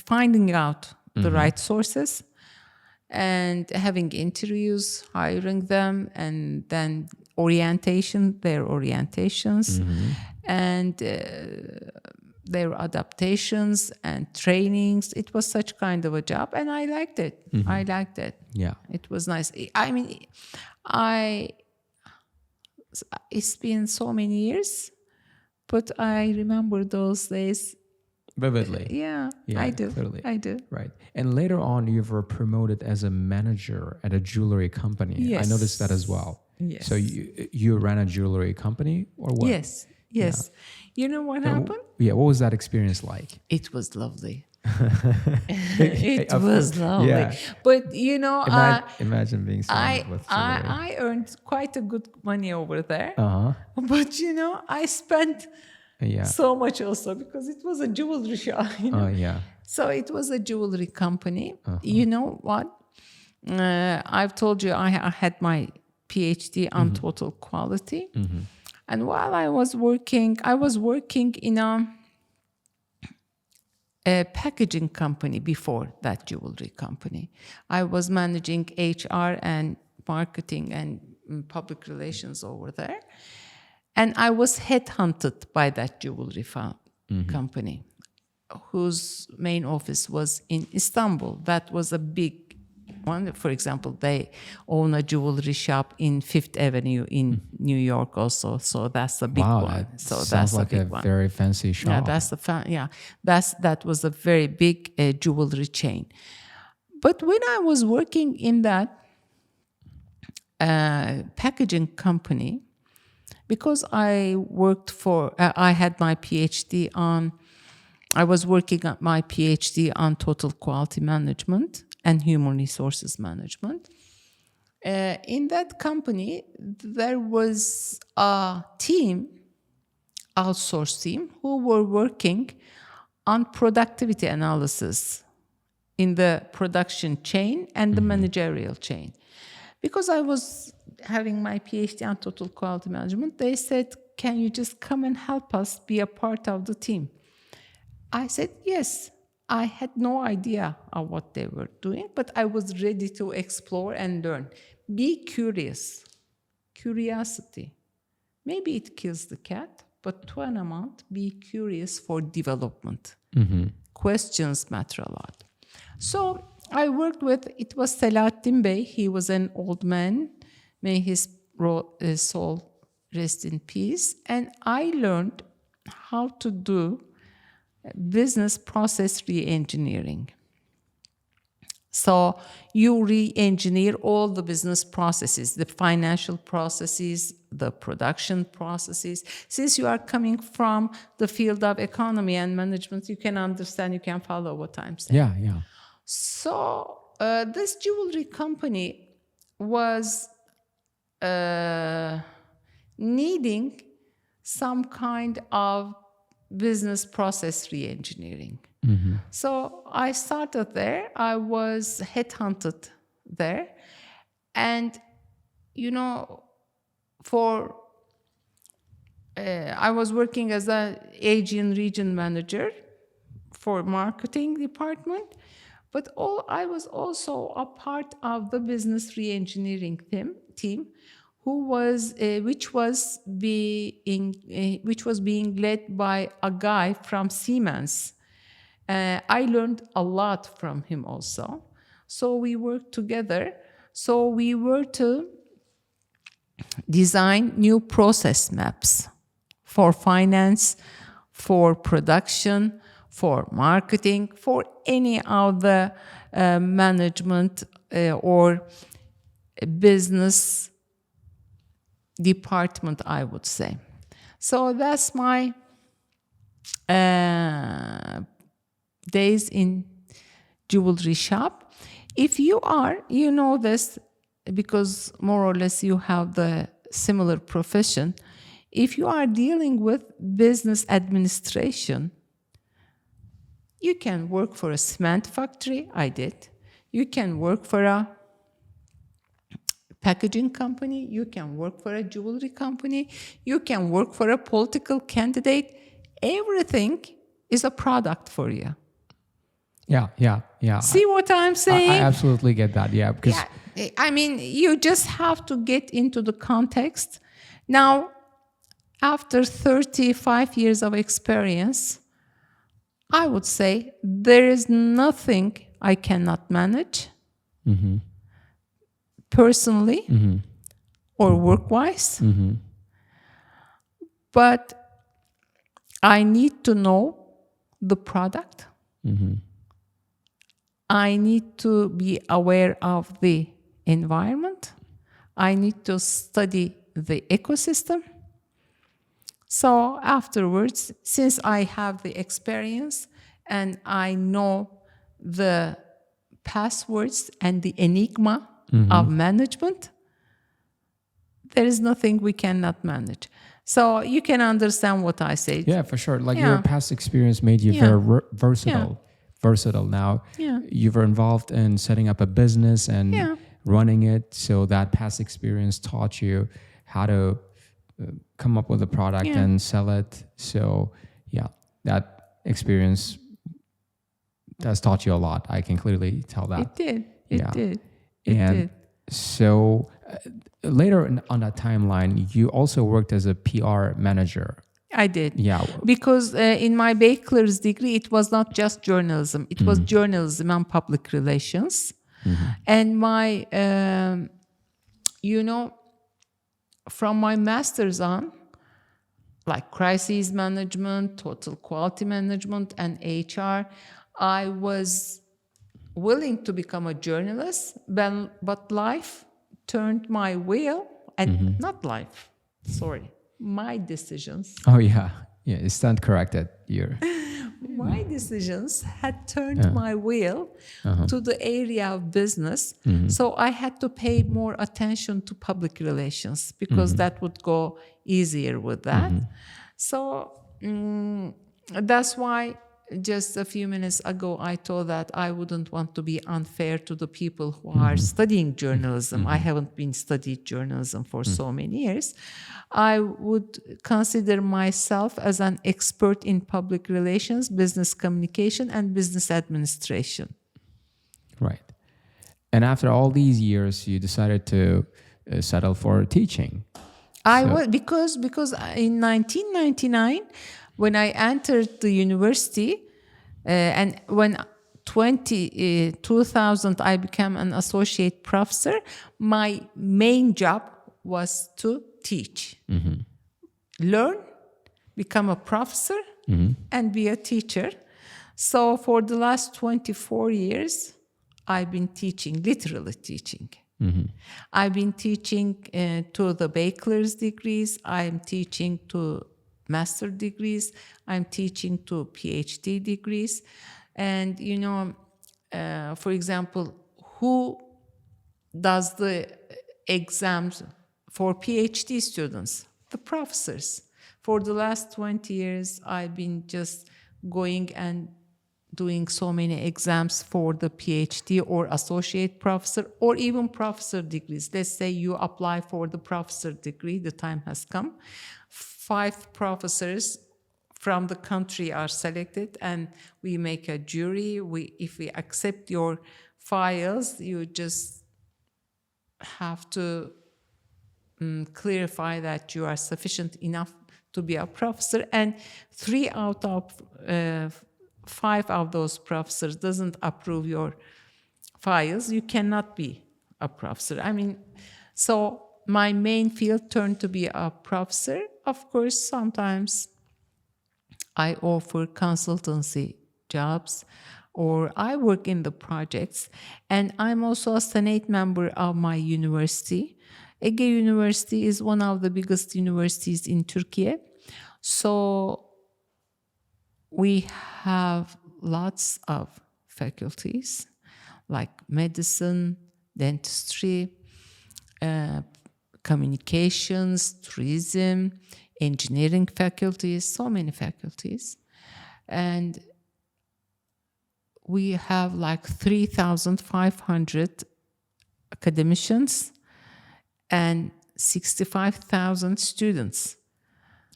Finding out the right sources and having interviews, hiring them, and then their orientations, and their adaptations and trainings. It was such kind of a job, and I liked it. I liked it. Yeah. It was nice. It's been so many years, but I remember those days vividly. Yeah, I do. Totally. I do. Right. And later on, you were promoted as a manager at a jewelry company. Yes. I noticed that as well. Yes. So you ran a jewelry company or what? Yes. You know what happened? Yeah. What was that experience like? It was lovely. It was lovely. Yeah. But imagine being surrounded with jewelry. I earned quite a good money over there. But I spent so much also because it was a jewelry shop. So it was a jewelry company. You know what? I've told you I had my PhD on total quality. And while I was working in a packaging company before that jewelry company. I was managing HR and marketing and public relations over there. And I was headhunted by that jewelry company, whose main office was in Istanbul. That was a big one. For example, they own a jewelry shop in Fifth Avenue in New York also. So that's a big one. So sounds like a very fancy shop. Yeah, that was a very big jewelry chain. But when I was working in that packaging company, because I had my PhD on, I was working on my PhD on total quality management and human resources management. In that company, there was a team, outsourced team, who were working on productivity analysis in the production chain and the managerial chain. Because I was having my PhD on total quality management, they said, can you just come and help us be a part of the team? I said, yes. I had no idea of what they were doing, but I was ready to explore and learn. Be curious. Curiosity. Maybe it kills the cat, but to an amount, be curious for development. Questions matter a lot. So I worked with, it was Selahattin Bey. He was an old man. May his soul rest in peace. And I learned how to do business process re-engineering. So you re-engineer all the business processes, the financial processes, the production processes. Since you are coming from the field of economy and management, you can understand, you can follow what I'm saying. Yeah. So this jewelry company was needing some kind of business process re-engineering. So I started there. I was headhunted there. And, I was working as an Asian region manager for marketing department. But I was also a part of the business re-engineering team, which was being led by a guy from Siemens. I learned a lot from him also. So we worked together. So we were to design new process maps for finance, for production, for marketing, for any of the management or business department, I would say. So that's my days in jewelry shop. If you know this, because more or less you have the similar profession, if you are dealing with business administration, you can work for a cement factory, I did. You can work for a packaging company, you can work for a jewelry company, you can work for a political candidate. Everything is a product for you. Yeah. See what I'm saying? I absolutely get that, yeah. Because you just have to get into the context. Now, after 35 years of experience, I would say there is nothing I cannot manage personally or work-wise. But I need to know the product. I need to be aware of the environment. I need to study the ecosystem. So afterwards, since I have the experience and I know the passwords and the enigma of management, there is nothing we cannot manage. So you can understand what I say. Yeah, for sure. Your past experience made you very versatile. Versatile now. You were involved in setting up a business and running it. So that past experience taught you how to come up with a product and sell it. So that experience has taught you a lot. I can clearly tell that. It did. So later on that timeline, you also worked as a PR manager. I did. Yeah. Because in my bachelor's degree, it was not just journalism. It was journalism and public relations. And my, from my master's on, like crisis management, total quality management, and HR, I was willing to become a journalist, but life turned my wheel, and not life, sorry, my decisions. Oh yeah, yeah. Stand corrected. My decisions had turned my wheel to the area of business. So I had to pay more attention to public relations because that would go easier with that. So that's why just a few minutes ago I told that I wouldn't want to be unfair to the people who are studying journalism. I haven't been studied journalism for so many years. I would consider myself as an expert in public relations, business communication, and business administration. Right. And after all these years, you decided to settle for teaching. Because in 1999, when I entered the university, and when 2000 I became an associate professor, my main job was to teach, learn, become a professor, and be a teacher. So for the last 24 years, I've been teaching, literally teaching. I've been teaching to the bachelor's degrees. I'm teaching to master degrees. I'm teaching to PhD degrees. And, for example, who does the exams for PhD students? The professors. For the last 20 years, I've been just going and doing so many exams for the PhD or associate professor or even professor degrees. Let's say you apply for the professor degree, the time has come. 5 professors from the country are selected and we make a jury. If we accept your files, you just have to clarify that you are sufficient enough to be a professor, and 3 out of 5 of those professors doesn't approve your files, you cannot be a professor. So my main field turned to be a professor. Of course, sometimes I offer consultancy jobs or I work in the projects, and I'm also a Senate member of my university. Ege University is one of the biggest universities in Turkey. So we have lots of faculties like medicine, dentistry, communications, tourism, engineering faculties, so many faculties. And we have like 3,500 academicians and 65,000 students.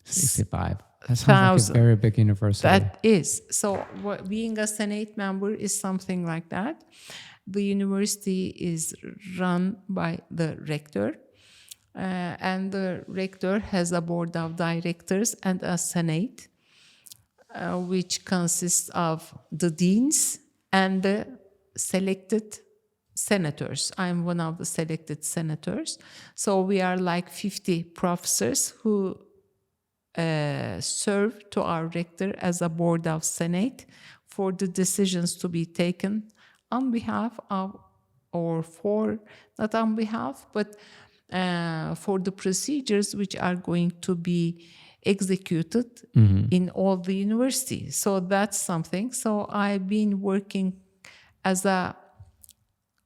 65. That sounds like a very big university. That is. So being a Senate member is something like that. The university is run by the rector. And the rector has a board of directors and a Senate, which consists of the deans and the selected senators. I'm one of the selected senators. So we are like 50 professors who serve to our rector as a board of Senate for the decisions to be taken on behalf of, or for, not on behalf, but for the procedures which are going to be executed in all the universities. So that's something. So I've been working as a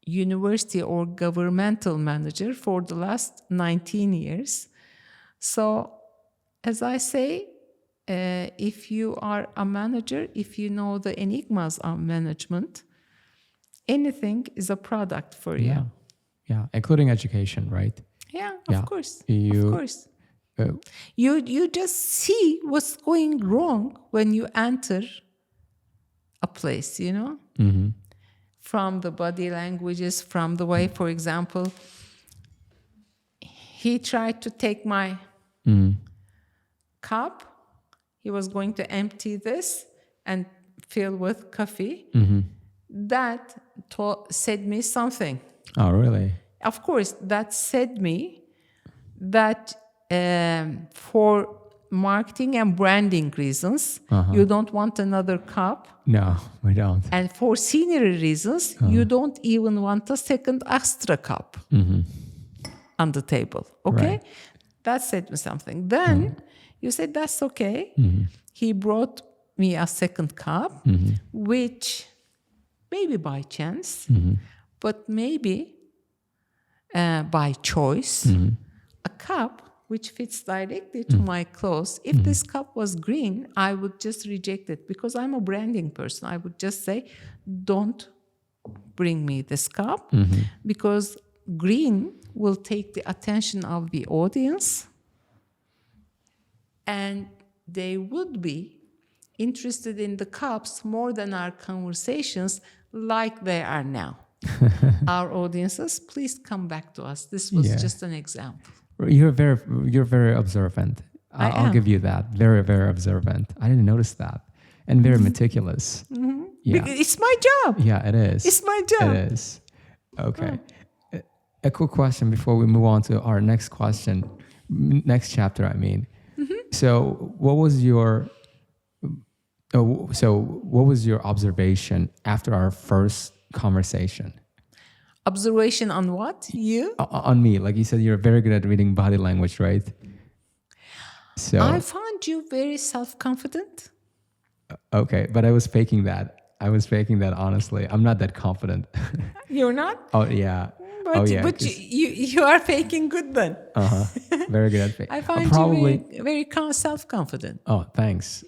university or governmental manager for the last 19 years. So as I say, if you are a manager, if you know the enigmas of management, anything is a product for you. Yeah, including education, right? Yeah, of course. Of course. You just see what's going wrong when you enter a place, From the body languages, from the way, for example, he tried to take my cup. He was going to empty this and fill with coffee. That said me something. Oh, really? Of course, that said me that for marketing and branding reasons, you don't want another cup. No, we don't. And for scenery reasons, you don't even want a second Astra cup. on the table. Okay? Right. That said me something. Then you said, that's okay. He brought me a second cup, which maybe by chance, but maybe by choice, a cup which fits directly to my clothes. If this cup was green, I would just reject it because I'm a branding person. I would just say, don't bring me this cup because green will take the attention of the audience and they would be interested in the cups more than our conversations like they are now. Our audiences, please come back to us. This was just an example. You're very observant. I'll am. give you that. Very, very observant. I didn't notice that. And very meticulous. Yeah. It's my job. Yeah, it is. It's my job. It is. Okay. A quick question before we move on to our next question, next chapter, I mean. So what was your observation after our first conversation? Observation on what? You? On me. Like you said, you're very good at reading body language, right? So I found you very self-confident. okay, but I was faking that. Honestly. I'm not that confident. You're not? Oh yeah. But you are faking good then. Very good at faking. I find probably you very self-confident. Oh, thanks.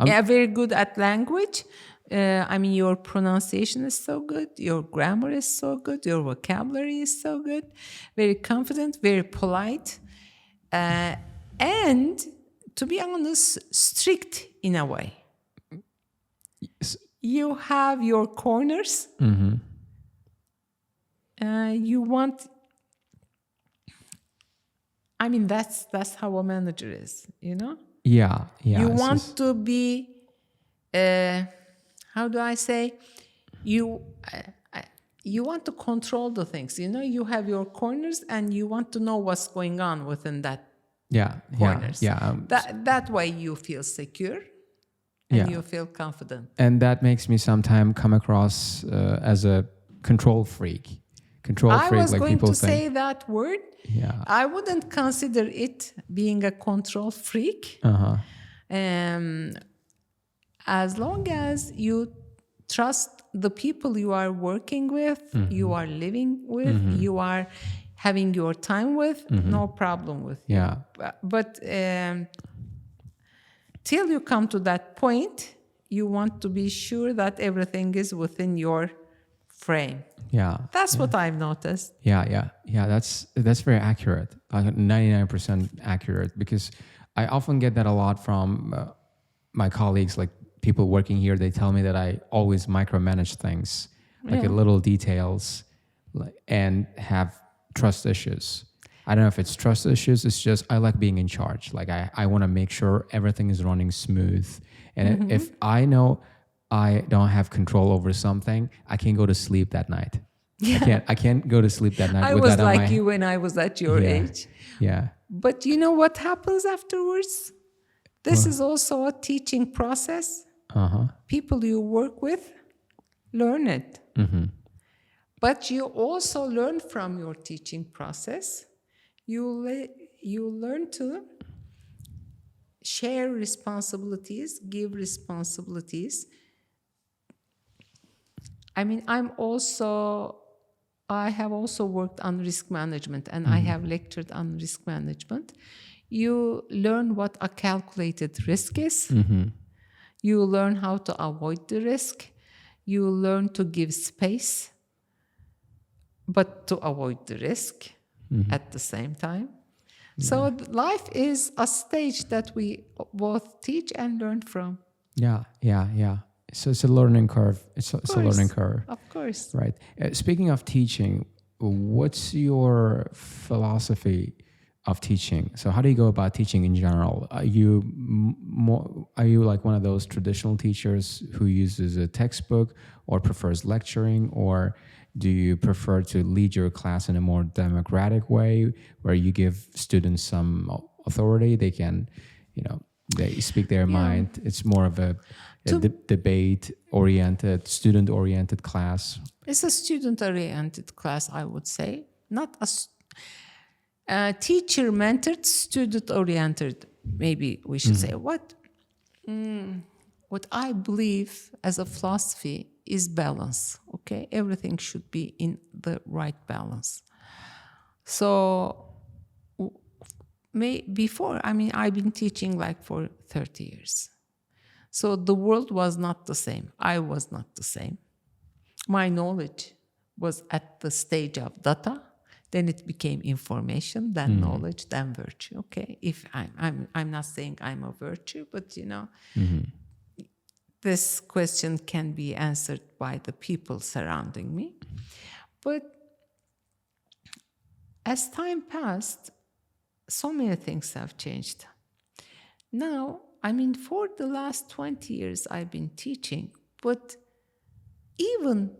Yeah, very good at language. I mean, your pronunciation is so good. Your grammar is so good. Your vocabulary is so good. Very confident, very polite. And to be honest, strict in a way. You have your corners. You want... I mean, that's how a manager is, you know? Yeah. You want to be... how do I say? You want to control the things. You know, you have your corners and you want to know what's going on within that corners. That way you feel secure and you feel confident. And that makes me sometimes come across as a control freak. I was going to say that word. Yeah. I wouldn't consider it being a control freak. As long as you trust the people you are working with, you are living with, you are having your time with, no problem with you. Yeah. But till you come to that point, you want to be sure that everything is within your frame. Yeah. That's what I've noticed. Yeah. That's very accurate. Like 99% accurate, because I often get that a lot from my colleagues, like people working here. They tell me that I always micromanage things, like little details, and have trust issues. I don't know if it's trust issues. It's just I like being in charge. Like I want to make sure everything is running smooth. And if I know I don't have control over something, I can't go to sleep that night. Yeah. I can't go to sleep that night. I was like you when I was at your age. Yeah. But you know what happens afterwards? This is also a teaching process. People you work with learn it. But you also learn from your teaching process. You learn to share responsibilities, give responsibilities. I mean, I have also worked on risk management, and I have lectured on risk management. You learn what a calculated risk is. You learn how to avoid the risk. You learn to give space, but to avoid the risk at the same time. So life is a stage that we both teach and learn from. Yeah. So it's a learning curve. It's a learning curve. Of course. Right. Speaking of teaching, what's your philosophy of teaching? So how do you go about teaching in general? Are you like one of those traditional teachers who uses a textbook or prefers lecturing, or do you prefer to lead your class in a more democratic way where you give students some authority? They can, they speak their mind. It's more of a debate-oriented, student-oriented class. It's a student-oriented class, I would say. Teacher-mentored, student-oriented. Maybe we should say what I believe as a philosophy is balance. Okay, everything should be in the right balance. So before, I've been teaching like for 30 years. So the world was not the same. I was not the same. My knowledge was at the stage of data. Then it became information, then knowledge, then virtue. Okay, if I'm not saying I'm a virtue, but this question can be answered by the people surrounding me. But as time passed, so many things have changed. Now, for the last 20 years I've been teaching, but even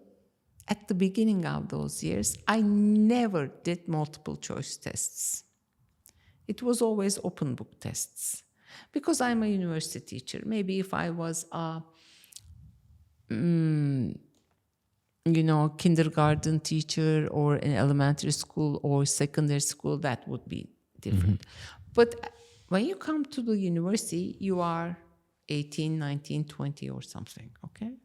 at the beginning of those years, I never did multiple choice tests. It was always open book tests. Because I'm a university teacher, maybe if I was a kindergarten teacher or an elementary school or secondary school, that would be different. But when you come to the university, you are 18, 19, 20 or something, okay?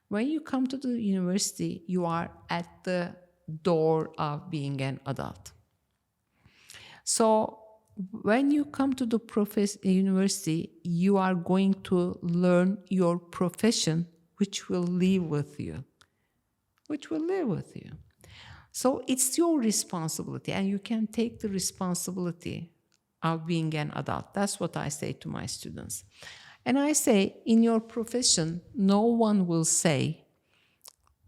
When you come to the university, you are at the door of being an adult. So when you come to the university, you are going to learn your profession, which will live with you. So it's your responsibility, and you can take the responsibility of being an adult. That's what I say to my students. And I say, in your profession, no one will say,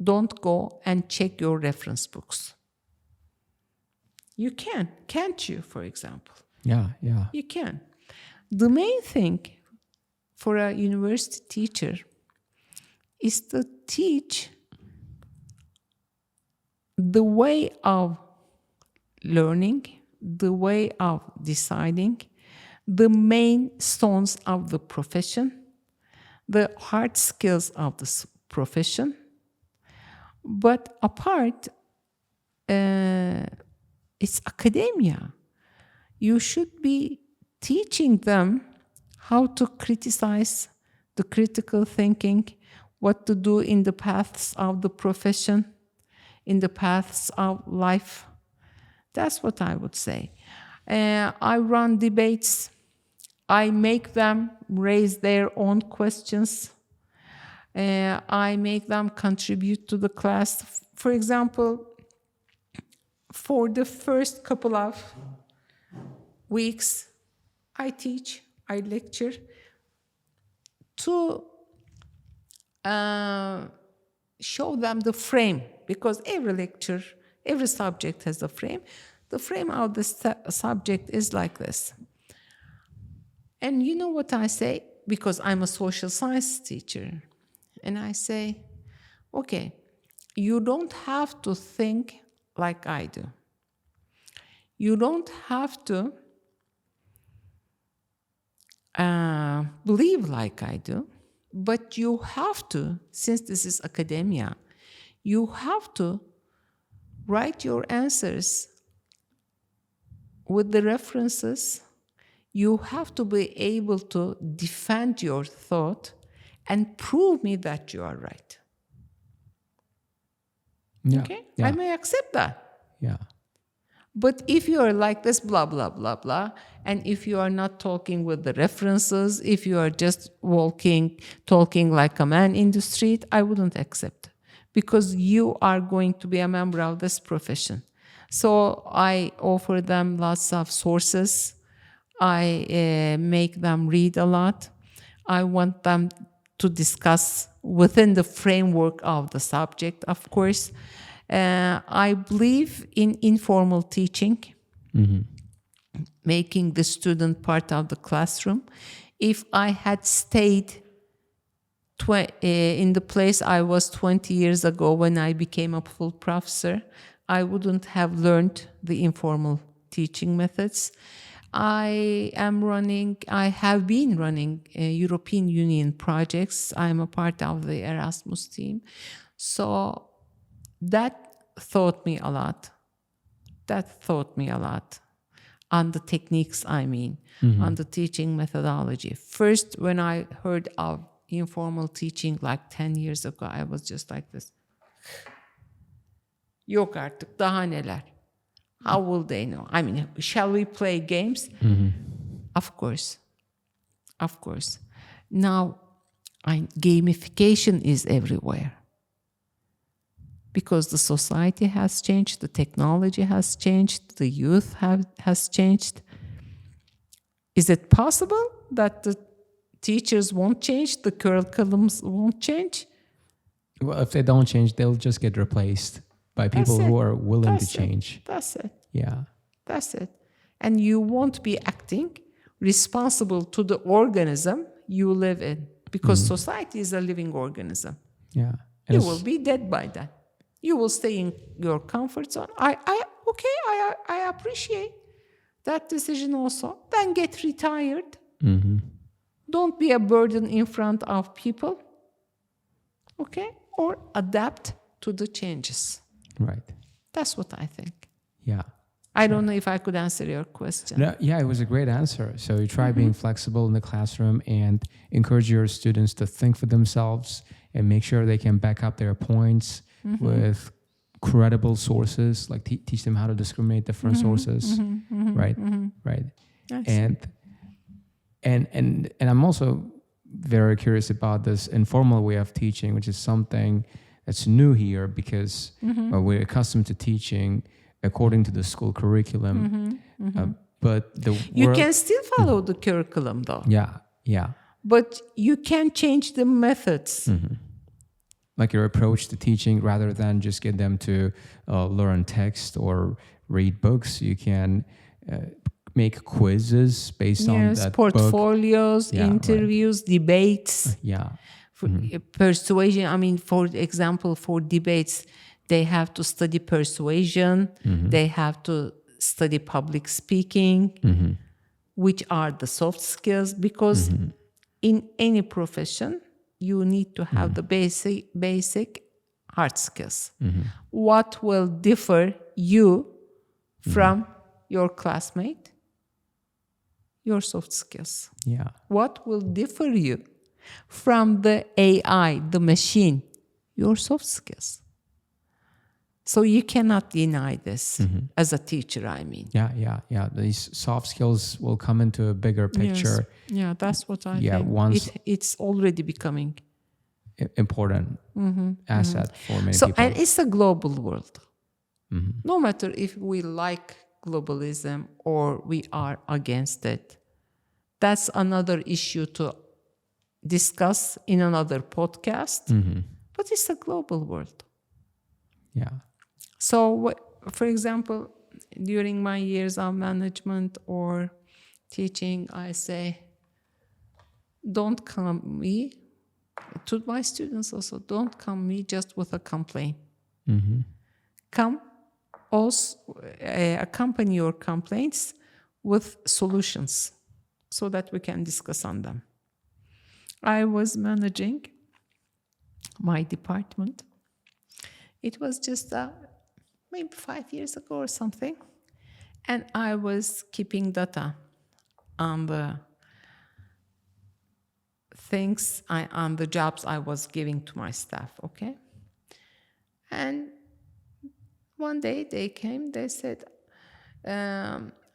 don't go and check your reference books. You can, can't you, for example? Yeah. You can. The main thing for a university teacher is to teach the way of learning, the way of deciding, the main stones of the profession, the hard skills of the profession. But apart, it's academia. You should be teaching them how to criticize, the critical thinking, what to do in the paths of the profession, in the paths of life. That's what I would say. I run debates. I make them raise their own questions. I make them contribute to the class. For example, for the first couple of weeks, I teach, I lecture to show them the frame, because every lecture, every subject has a frame. The frame of the subject is like this. And you know what I say? Because I'm a social science teacher. And I say, okay, you don't have to think like I do. You don't have to believe like I do, but you have to, since this is academia, you have to write your answers with the references. You have to be able to defend your thought and prove me that you are right. Yeah. Okay? Yeah. I may accept that. Yeah. But if you are like this, blah, blah, blah, blah, and if you are not talking with the references, if you are just talking like a man in the street, I wouldn't accept. Because you are going to be a member of this profession. So I offer them lots of sources. I make them read a lot. I want them to discuss within the framework of the subject, of course. I believe in informal teaching, making the student part of the classroom. If I had stayed in the place I was 20 years ago when I became a full professor, I wouldn't have learned the informal teaching methods. I have been running European Union projects. I'm a part of the Erasmus team. So that taught me a lot. on the techniques, on the teaching methodology. First, when I heard of informal teaching like 10 years ago, I was just like this. Yok artık, daha neler? How will they know? Shall we play games? Of course. Now, gamification is everywhere. Because the society has changed, the technology has changed, the youth has changed. Is it possible that the teachers won't change, the curriculums won't change? Well, if they don't change, they'll just get replaced by people who are willing to change. That's it. Yeah. That's it. And you won't be acting responsible to the organism you live in, because society is a living organism. Yeah. You will be dead by then. You will stay in your comfort zone. I appreciate that decision also. Then get retired. Don't be a burden in front of people. Okay? Or adapt to the changes. Right. That's what I think. Yeah. I don't know if I could answer your question. No, yeah, it was a great answer. So you try being flexible in the classroom and encourage your students to think for themselves and make sure they can back up their points with credible sources, like teach them how to discriminate different sources. Right. Right. Yes. And I'm also very curious about this informal way of teaching, which is something that's new here because we're accustomed to teaching according to the school curriculum. But you can still follow the curriculum though. Yeah. But you can change the methods. Like your approach to teaching, rather than just get them to learn text or read books, you can make quizzes based on that portfolios, book. interviews, debates. Yeah. Persuasion. For example, for debates, they have to study persuasion. They have to study public speaking, which are the soft skills, because in any profession, you need to have the basic hard skills. What will differ you from your classmate? Your soft skills. Yeah. What will differ you from the AI, the machine? Your soft skills. So you cannot deny this as a teacher, Yeah. These soft skills will come into a bigger picture. Yes. Yeah, that's what I think. It's already becoming important asset for many people. people. And it's a global world. No matter if we like globalism or we are against it, that's another issue to discuss in another podcast. But it's a global world. Yeah. So, for example, during my years of management or teaching, I say, don't come me, to my students also, don't come me just with a complaint. Come also accompany your complaints with solutions so that we can discuss on them. I was managing my department. It was just maybe 5 years ago or something. And I was keeping data on the things, on the jobs I was giving to my staff, okay? And one day they came, they said,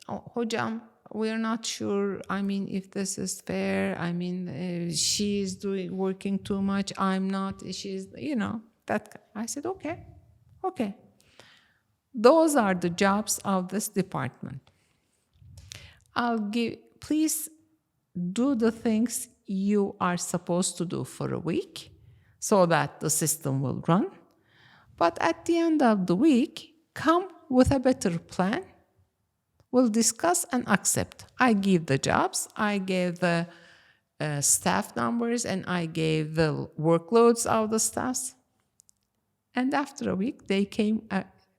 Hocam, we're not sure, if this is fair. She's working too much. I'm not, she's, that. I said, okay. Those are the jobs of this department. Please do the things you are supposed to do for a week so that the system will run. But at the end of the week, come with a better plan. We'll discuss and accept. I give the jobs, I gave the staff numbers, and I gave the workloads of the staffs. And after a week, they came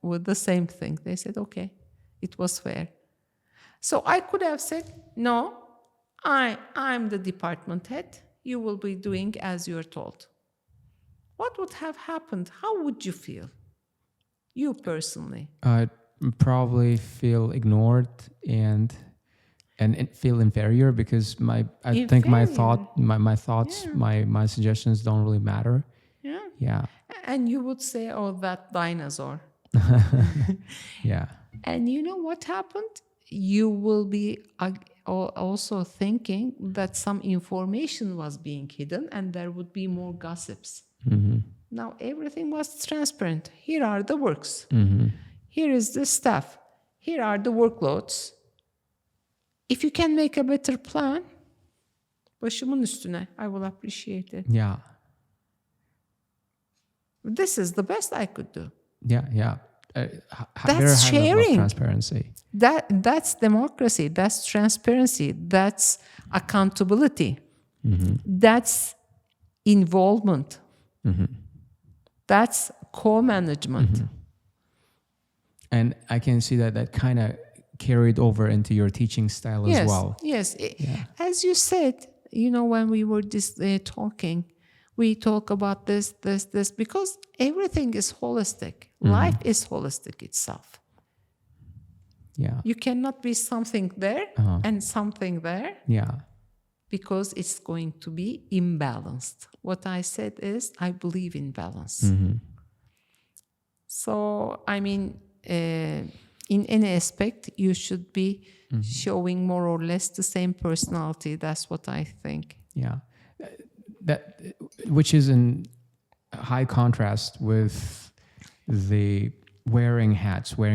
with the same thing. They said, okay, it was fair. So I could have said, no, I'm the department head. You will be doing as you're told. What would have happened? How would you feel? You personally. probably feel ignored and feel inferior because I think my thoughts, my suggestions don't really matter. Yeah. Yeah. And you would say, oh, that dinosaur. Yeah. And you know what happened? You will be also thinking that some information was being hidden and there would be more gossips. Now everything was transparent. Here are the works. Here is the staff. Here are the workloads. If you can make a better plan, başımın üstüne, I will appreciate it. Yeah. This is the best I could do. Yeah. That's sharing. Transparency. That's democracy. That's transparency. That's accountability. That's involvement. That's co-management. And I can see that kind of carried over into your teaching style as well. Yes. As you said, when we were talking, we talk about this, because everything is holistic. Life is holistic itself. Yeah. You cannot be something there and something there. Yeah. Because it's going to be imbalanced. What I said is, I believe in balance. So, I mean, in any aspect, you should be showing more or less the same personality. That's what I think. Yeah. Which is in high contrast with the wearing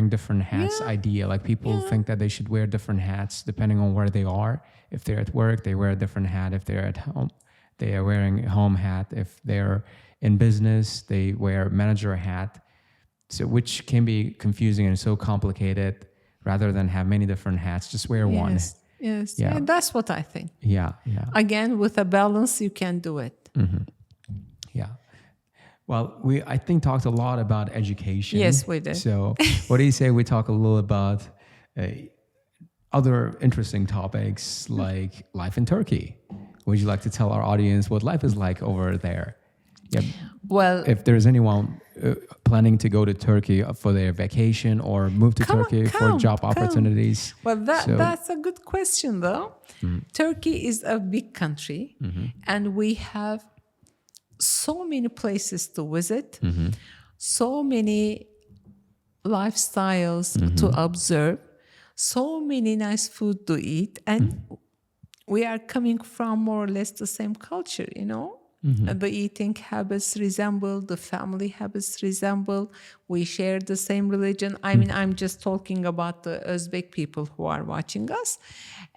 different hats idea. Like people think that they should wear different hats depending on where they are. If they're at work, they wear a different hat. If they're at home, they are wearing a home hat. If they're in business, they wear manager hat. So which can be confusing and so complicated. Rather than have many different hats, just wear one. Yes. Yeah, that's what I think. Yeah. Again, with a balance, you can do it. Yeah. Well, I think talked a lot about education. Yes, we did. So what do you say we talk a little about other interesting topics like life in Turkey? Would you like to tell our audience what life is like over there? Yeah. Well, if there's anyone planning to go to Turkey for their vacation or move to Turkey for job opportunities. Well, that's a good question, though. Turkey is a big country, and we have so many places to visit, so many lifestyles to observe, so many nice food to eat, and we are coming from more or less the same culture, The eating habits resemble, the family habits resemble, we share the same religion. I mean, I'm just talking about the Uzbek people who are watching us,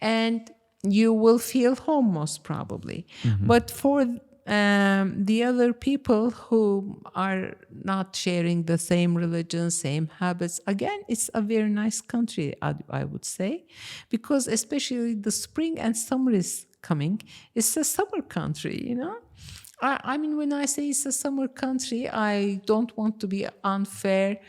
and you will feel home most probably. But for the other people who are not sharing the same religion, same habits, again, it's a very nice country, I would say, because especially the spring and summer is coming. It's a summer country, I mean, when I say it's a summer country, I don't want to be unfair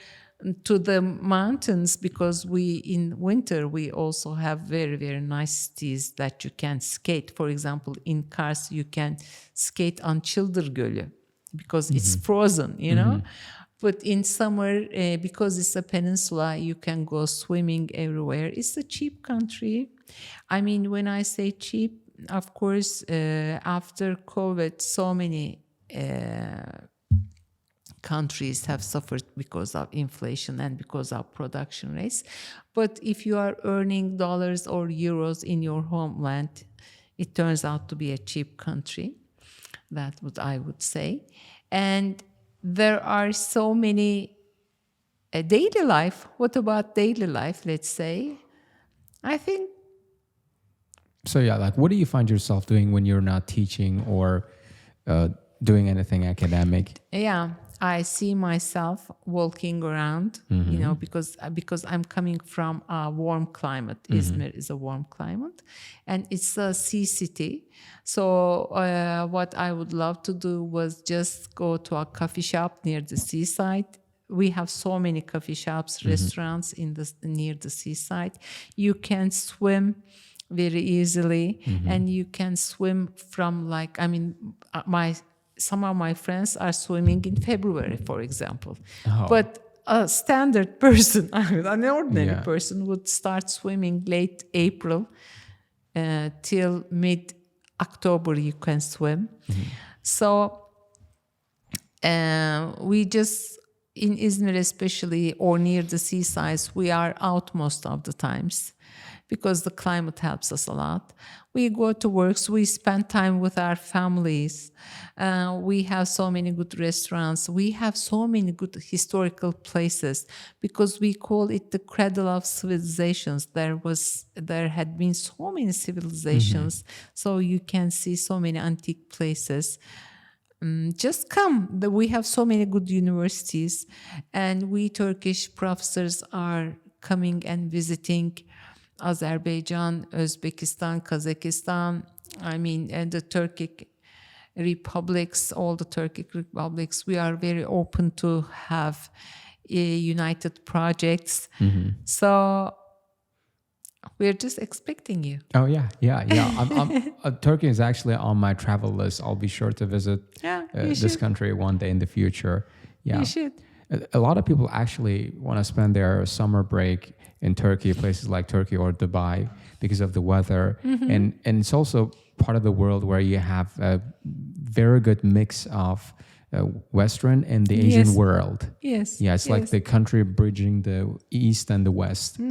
to the mountains, because in winter we also have very, very nice cities that you can skate. For example, in Kars you can skate on Çıldır Gölü because it's frozen, But in summer, because it's a peninsula, you can go swimming everywhere. It's a cheap country. I mean, when I say cheap, of course, after COVID, so many countries have suffered because of inflation and because of production rates. But if you are earning dollars or euros in your homeland, it turns out to be a cheap country. That's what I would say. And there are so many daily life. What about daily life, let's say? I think. So yeah, like what do you find yourself doing when you're not teaching or doing anything academic? Yeah, I see myself walking around, because I'm coming from a warm climate. Izmir is a warm climate, and it's a sea city. So what I would love to do was just go to a coffee shop near the seaside. We have so many coffee shops, restaurants near the seaside. You can swim very easily, and you can swim from some of my friends are swimming in February, for example. But a standard person, an ordinary Yeah. person, would start swimming late April till mid-October. You can swim. So we just, in Izmir especially, or near the seasides, we are out most of the times because the climate helps us a lot. We go to work, so we spend time with our families. We have so many good restaurants. We have so many good historical places because we call it the cradle of civilizations. There had been so many civilizations, so you can see so many antique places. Just come. We have so many good universities, and we Turkish professors are coming and visiting Azerbaijan, Uzbekistan, Kazakhstan. And the Turkic republics, all the Turkic republics. We are very open to have united projects. So we're just expecting you. Oh yeah. Turkey is actually on my travel list. I'll be sure to visit this country one day in the future. Yeah, You should. A lot of people actually want to spend their summer break in Turkey, places like Turkey or Dubai, because of the weather, and it's also part of the world where you have a very good mix of Western and the Asian world. Yes. Yeah, it's like the country bridging the East and the West.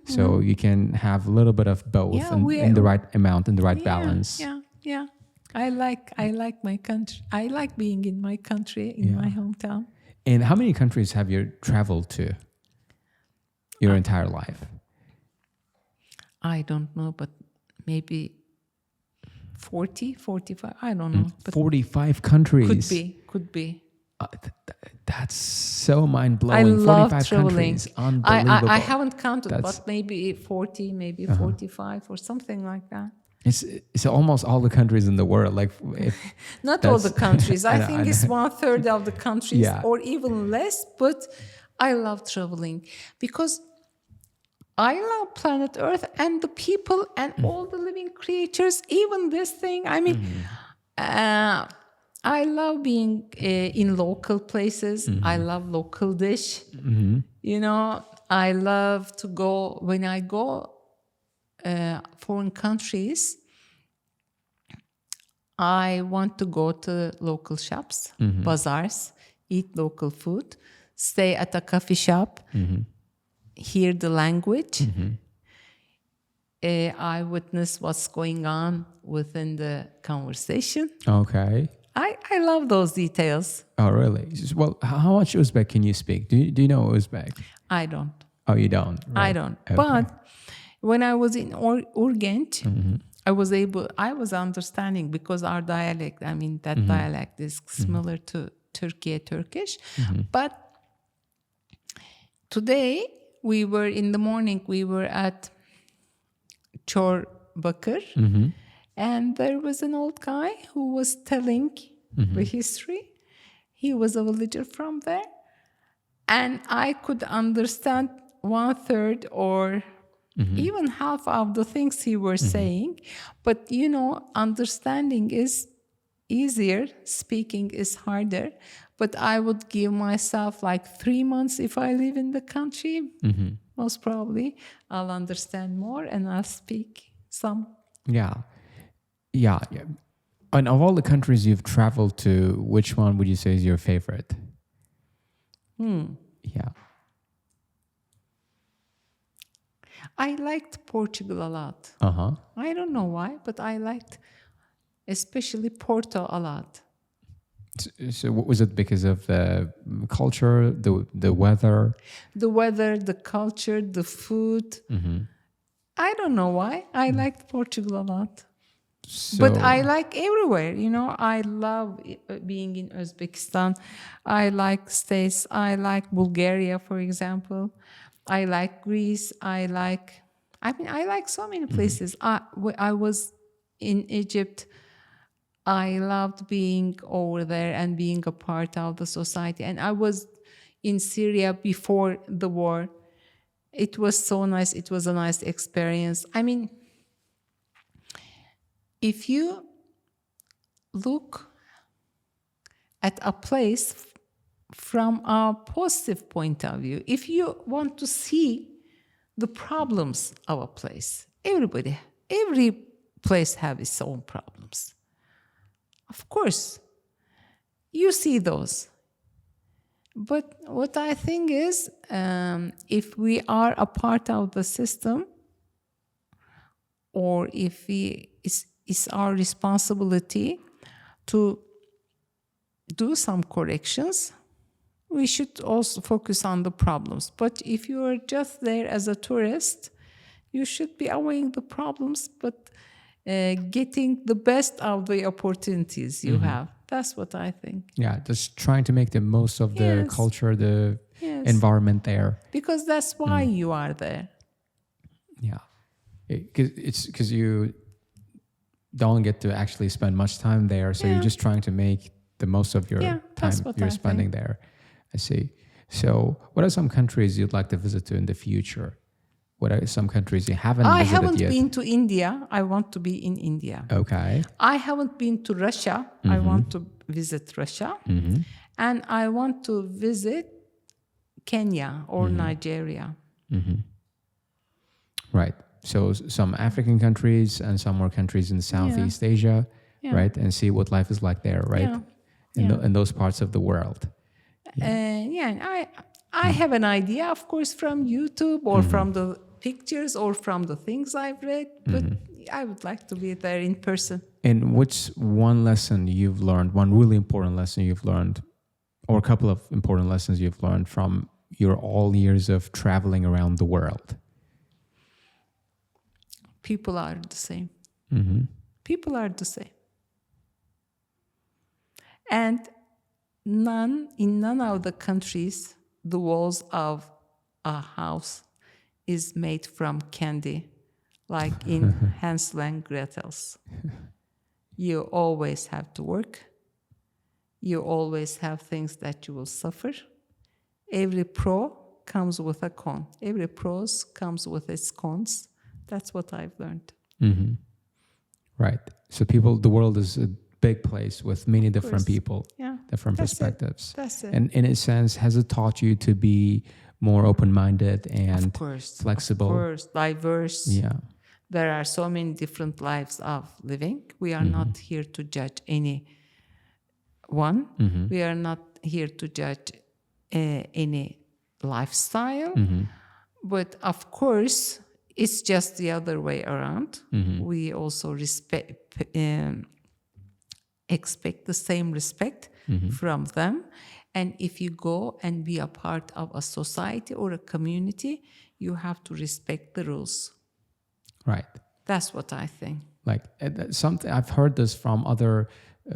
So you can have a little bit of both in the right amount, in the right balance. Yeah. I like my country. I like being in my country, in my hometown. And how many countries have you traveled to your entire life? I don't know, but maybe 40, 45. I don't know. But 45 countries. Could be. That's so mind-blowing. I love 45 traveling. countries. Unbelievable. I haven't counted, but maybe 40, maybe 45 or something like that. It's almost all the countries in the world. Like Not all the countries. I think it's 1/3 of the countries, or even less. But I love traveling because I love planet Earth and the people and all the living creatures. Even this thing. I love being in local places. I love local dish. I love to go, when I go foreign countries, I want to go to local shops, bazaars, eat local food, stay at a coffee shop, hear the language. I witness what's going on within the conversation. Okay. I love those details. Oh, really? Well, how much Uzbek can you speak? Do you know Uzbek? I don't. Oh, you don't? Right. I don't. Okay. But when I was in Urgenç, I was understanding because our dialect, that dialect is similar to Turkish. But today, in the morning, we were at Çorbakır, and there was an old guy who was telling the history. He was a villager from there, and I could understand 1/3 or even half of the things he was saying. But understanding is easier, speaking is harder. But I would give myself like 3 months if I live in the country. Most probably I'll understand more and I'll speak some. Yeah. And of all the countries you've traveled to, which one would you say is your favorite? Yeah. I liked Portugal a lot. I don't know why, but I liked especially Porto a lot. So what was it, because of the culture, the weather? The weather, the culture, the food. I don't know why. I liked Portugal a lot. But I like everywhere. I love being in Uzbekistan. I like states. I like Bulgaria, for example. I like Greece. I like so many places. I was in Egypt. I loved being over there and being a part of the society. And I was in Syria before the war. It was so nice. It was a nice experience. If you look at a place from a positive point of view. If you want to see the problems of a place, every place have its own problems. Of course, you see those. But what I think is, if we are a part of the system, or if it's our responsibility to do some corrections, we should also focus on the problems. But if you are just there as a tourist, you should be avoiding the problems, but getting the best of the opportunities you have. That's what I think. Yeah, just trying to make the most of the Yes. culture, the Yes. environment there. Because that's why you are there. Yeah, because you don't get to actually spend much time there, so you're just trying to make the most of your time that's what you're I spending there. I see. So, what are some countries you'd like to visit to in the future? What are some countries you haven't I visited haven't yet? been to India. I want to be in India. Okay. I haven't been to Russia. I want to visit Russia. And I want to visit Kenya or Nigeria. Right. So some African countries and some more countries in Southeast Asia, right? And see what life is like there, right? In those parts of the world. I have an idea, of course, from YouTube or from the pictures or from the things I've read, but I would like to be there in person. And what's one lesson you've learned, one really important lesson you've learned, or a couple of important lessons you've learned from your all years of traveling around the world? People are the same. People are the same. And in none of the countries, the walls of a house is made from candy, like in Hansel and Gretel's. You always have to work. You always have things that you will suffer. Every pro comes with a con. Every pros comes with its cons. That's what I've learned. Right. So the world is a big place with many different people, different perspectives. That's it. And in a sense, has it taught you to be more open-minded and flexible? Of course, diverse. Yeah. There are so many different lives of living. We are not here to judge any one. We are not here to judge any lifestyle. But of course, it's just the other way around. We also expect the same respect from them. And if you go and be a part of a society or a community, you have to respect the rules. Right. That's what I think. Like something I've heard this from other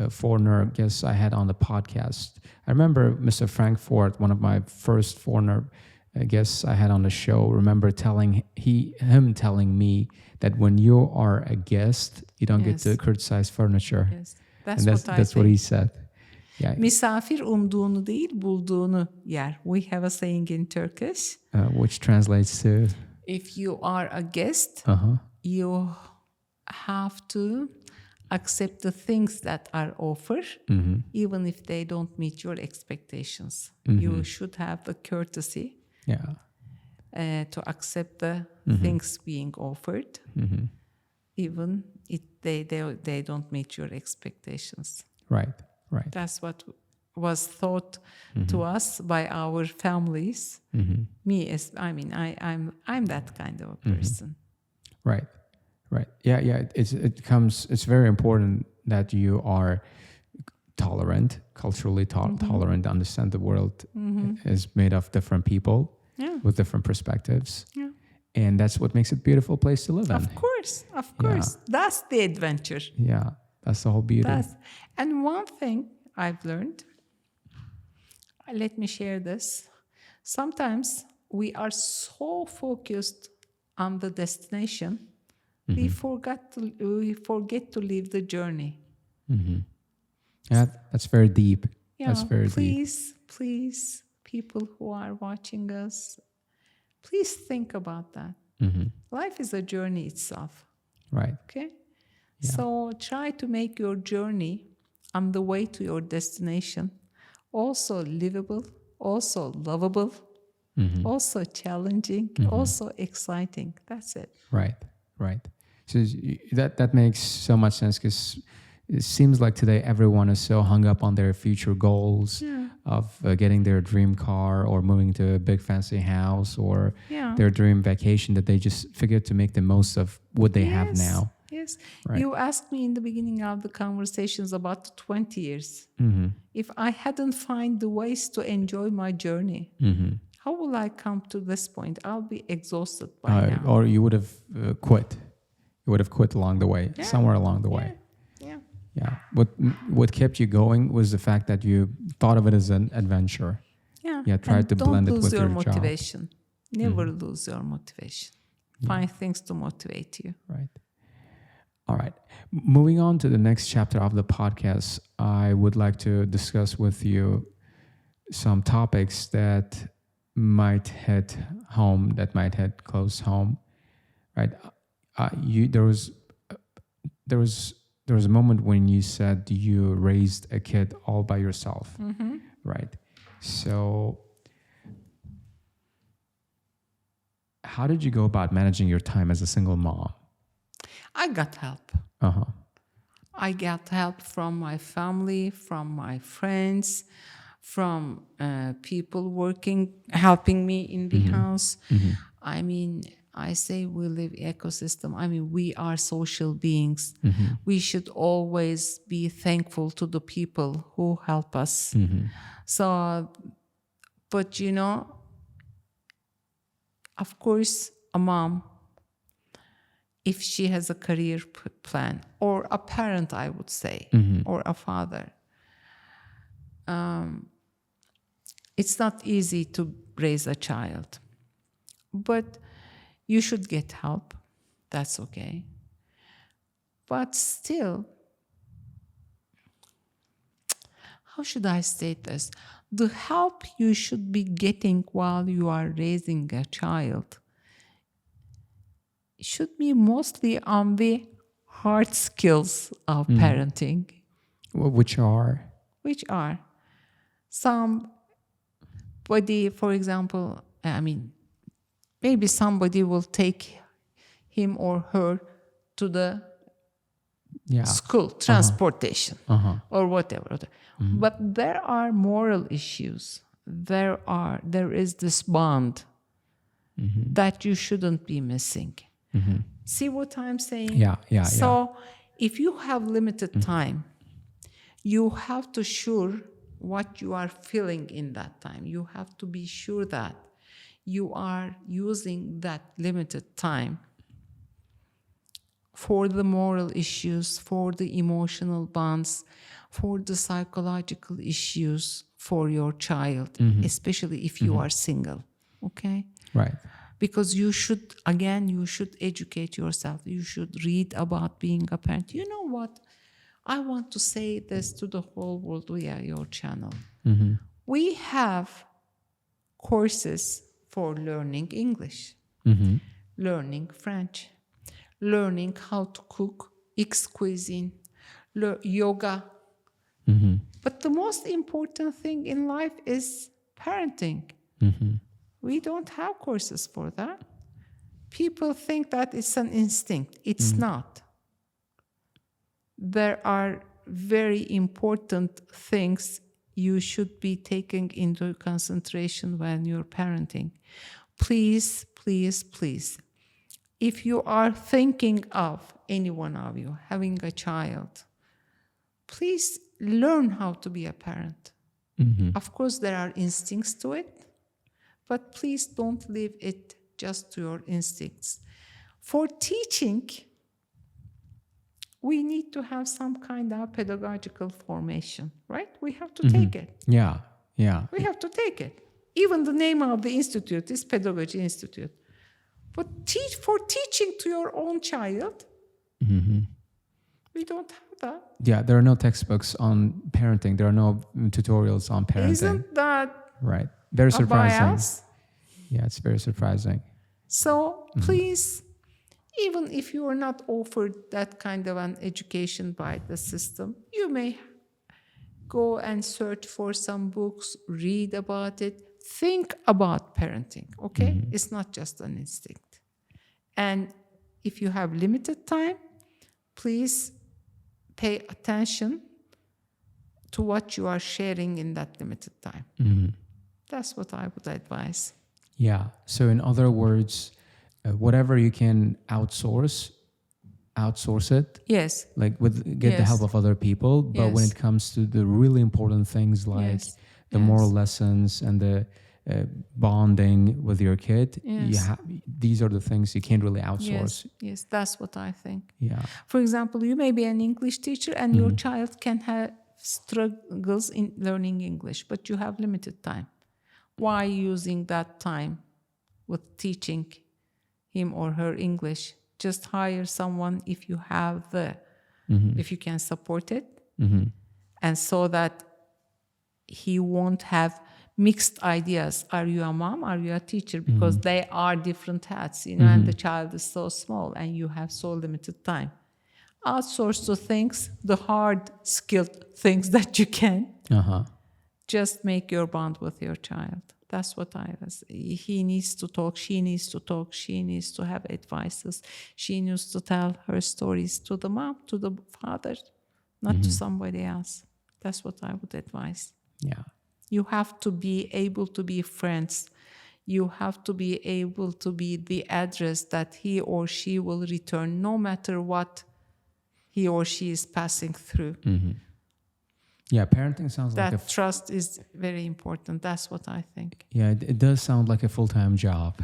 foreigner guests I had on the podcast. I remember Mr. Frankfurt, one of my first foreigner guests I had on the show, remember him telling me that when you are a guest, you don't get to criticize furniture. Yes. That's what he said. Yeah. Misafir umduğunu değil, bulduğunu yer. We have a saying in Turkish. Which translates to? If you are a guest, you have to accept the things that are offered, even if they don't meet your expectations. You should have the courtesy to accept the things being offered, even if they don't meet your expectations. Right. That's what was taught to us by our families. Me, I'm that kind of a person. Right. Yeah. It's very important that you are tolerant, culturally tolerant, understand the world is made of different people with different perspectives. Yeah. And that's what makes it a beautiful place to live in. Of course. That's the adventure. Yeah, that's the whole beauty. And one thing I've learned, let me share this. Sometimes we are so focused on the destination, we forget to live the journey. Yeah, that's very deep. Yeah, that's very deep. Please, people who are watching us, please think about that. Life is a journey itself. Right. Okay? Yeah. So try to make your journey on the way to your destination also livable, also lovable, also challenging, also exciting. That's it. Right. So that makes so much sense, because it seems like today everyone is so hung up on their future goals of getting their dream car or moving to a big fancy house or their dream vacation, that they just forget to make the most of what they have now. Yes. Right. You asked me in the beginning of the conversations about the 20 years. If I hadn't found the ways to enjoy my journey, how will I come to this point? I'll be exhausted by now. Or you would have quit. You would have quit along the way, somewhere along the way. Yeah. What kept you going was the fact that you thought of it as an adventure. Yeah. Tried to blend it with your job. Don't lose your motivation. Never lose your motivation. Find things to motivate you. Right. All right. Moving on to the next chapter of the podcast, I would like to discuss with you some topics that might hit home, that might hit close home. Right. There was a moment when you said you raised a kid all by yourself, right? So how did you go about managing your time as a single mom? I got help. I got help from my family, from my friends, from people helping me in the house. I mean, I say we live ecosystem. I mean, we are social beings. We should always be thankful to the people who help us. So, but of course, a mom, if she has a career plan, or a parent, I would say, or a father, it's not easy to raise a child. But you should get help. That's okay. But still, how should I state this? The help you should be getting while you are raising a child should be mostly on the hard skills of parenting. Which are? Somebody, for example, maybe somebody will take him or her to the school, transportation, or whatever. But there are moral issues. There is this bond that you shouldn't be missing. See what I'm saying? So if you have limited time, you have to sure what you are feeling in that time. You have to be sure that you are using that limited time for the moral issues, for the emotional bonds, for the psychological issues for your child, especially if you are single, okay? Right. Because you should educate yourself. You should read about being a parent. You know what? I want to say this to the whole world via your channel. We have courses for learning English, learning French, learning how to cook X cuisine, yoga. But the most important thing in life is parenting. We don't have courses for that. People think that it's an instinct. It's not. There are very important things you should be taking into consideration when you're parenting. Please, please, please, if you are thinking of any one of you having a child, please learn how to be a parent. Of course, there are instincts to it, but please don't leave it just to your instincts. For teaching, we need to have some kind of pedagogical formation, right? We have to take it. Yeah. We have to take it. Even the name of the institute is Pedagogy Institute. But for teaching to your own child, we don't have that. Yeah, there are no textbooks on parenting. There are no tutorials on parenting. Isn't that right? Very surprising. A bias? Yeah, it's very surprising. So please, even if you are not offered that kind of an education by the system, you may Go and search for some books, read about it, think about parenting, okay? It's not just an instinct. And if you have limited time, please pay attention to what you are sharing in that limited time. That's what I would advise. Yeah. So in other words, whatever you can outsource it. Yes. Like get the help of other people. But when Yes. it comes to the really important things like Yes. the moral lessons and the bonding with your kid, these are the things you can't really outsource. Yes, that's what I think. Yeah. For example, you may be an English teacher and your child can have struggles in learning English, but you have limited time. Why using that time with teaching him or her English? Just hire someone if you have if you can support it, and so that he won't have mixed ideas. Are you a mom? Are you a teacher? Because they are different hats, and the child is so small and you have so limited time. Outsource the things, the hard, skilled things that you can. Just make your bond with your child. That's what I was. He needs to talk, she needs to talk, she needs to have advices. She needs to tell her stories to the mom, to the father, not to somebody else. That's what I would advise. Yeah. You have to be able to be friends. You have to be able to be the address that he or she will return no matter what he or she is passing through. Yeah, parenting sounds That like trust is very important. That's what I think. Yeah, it does sound like a full-time job.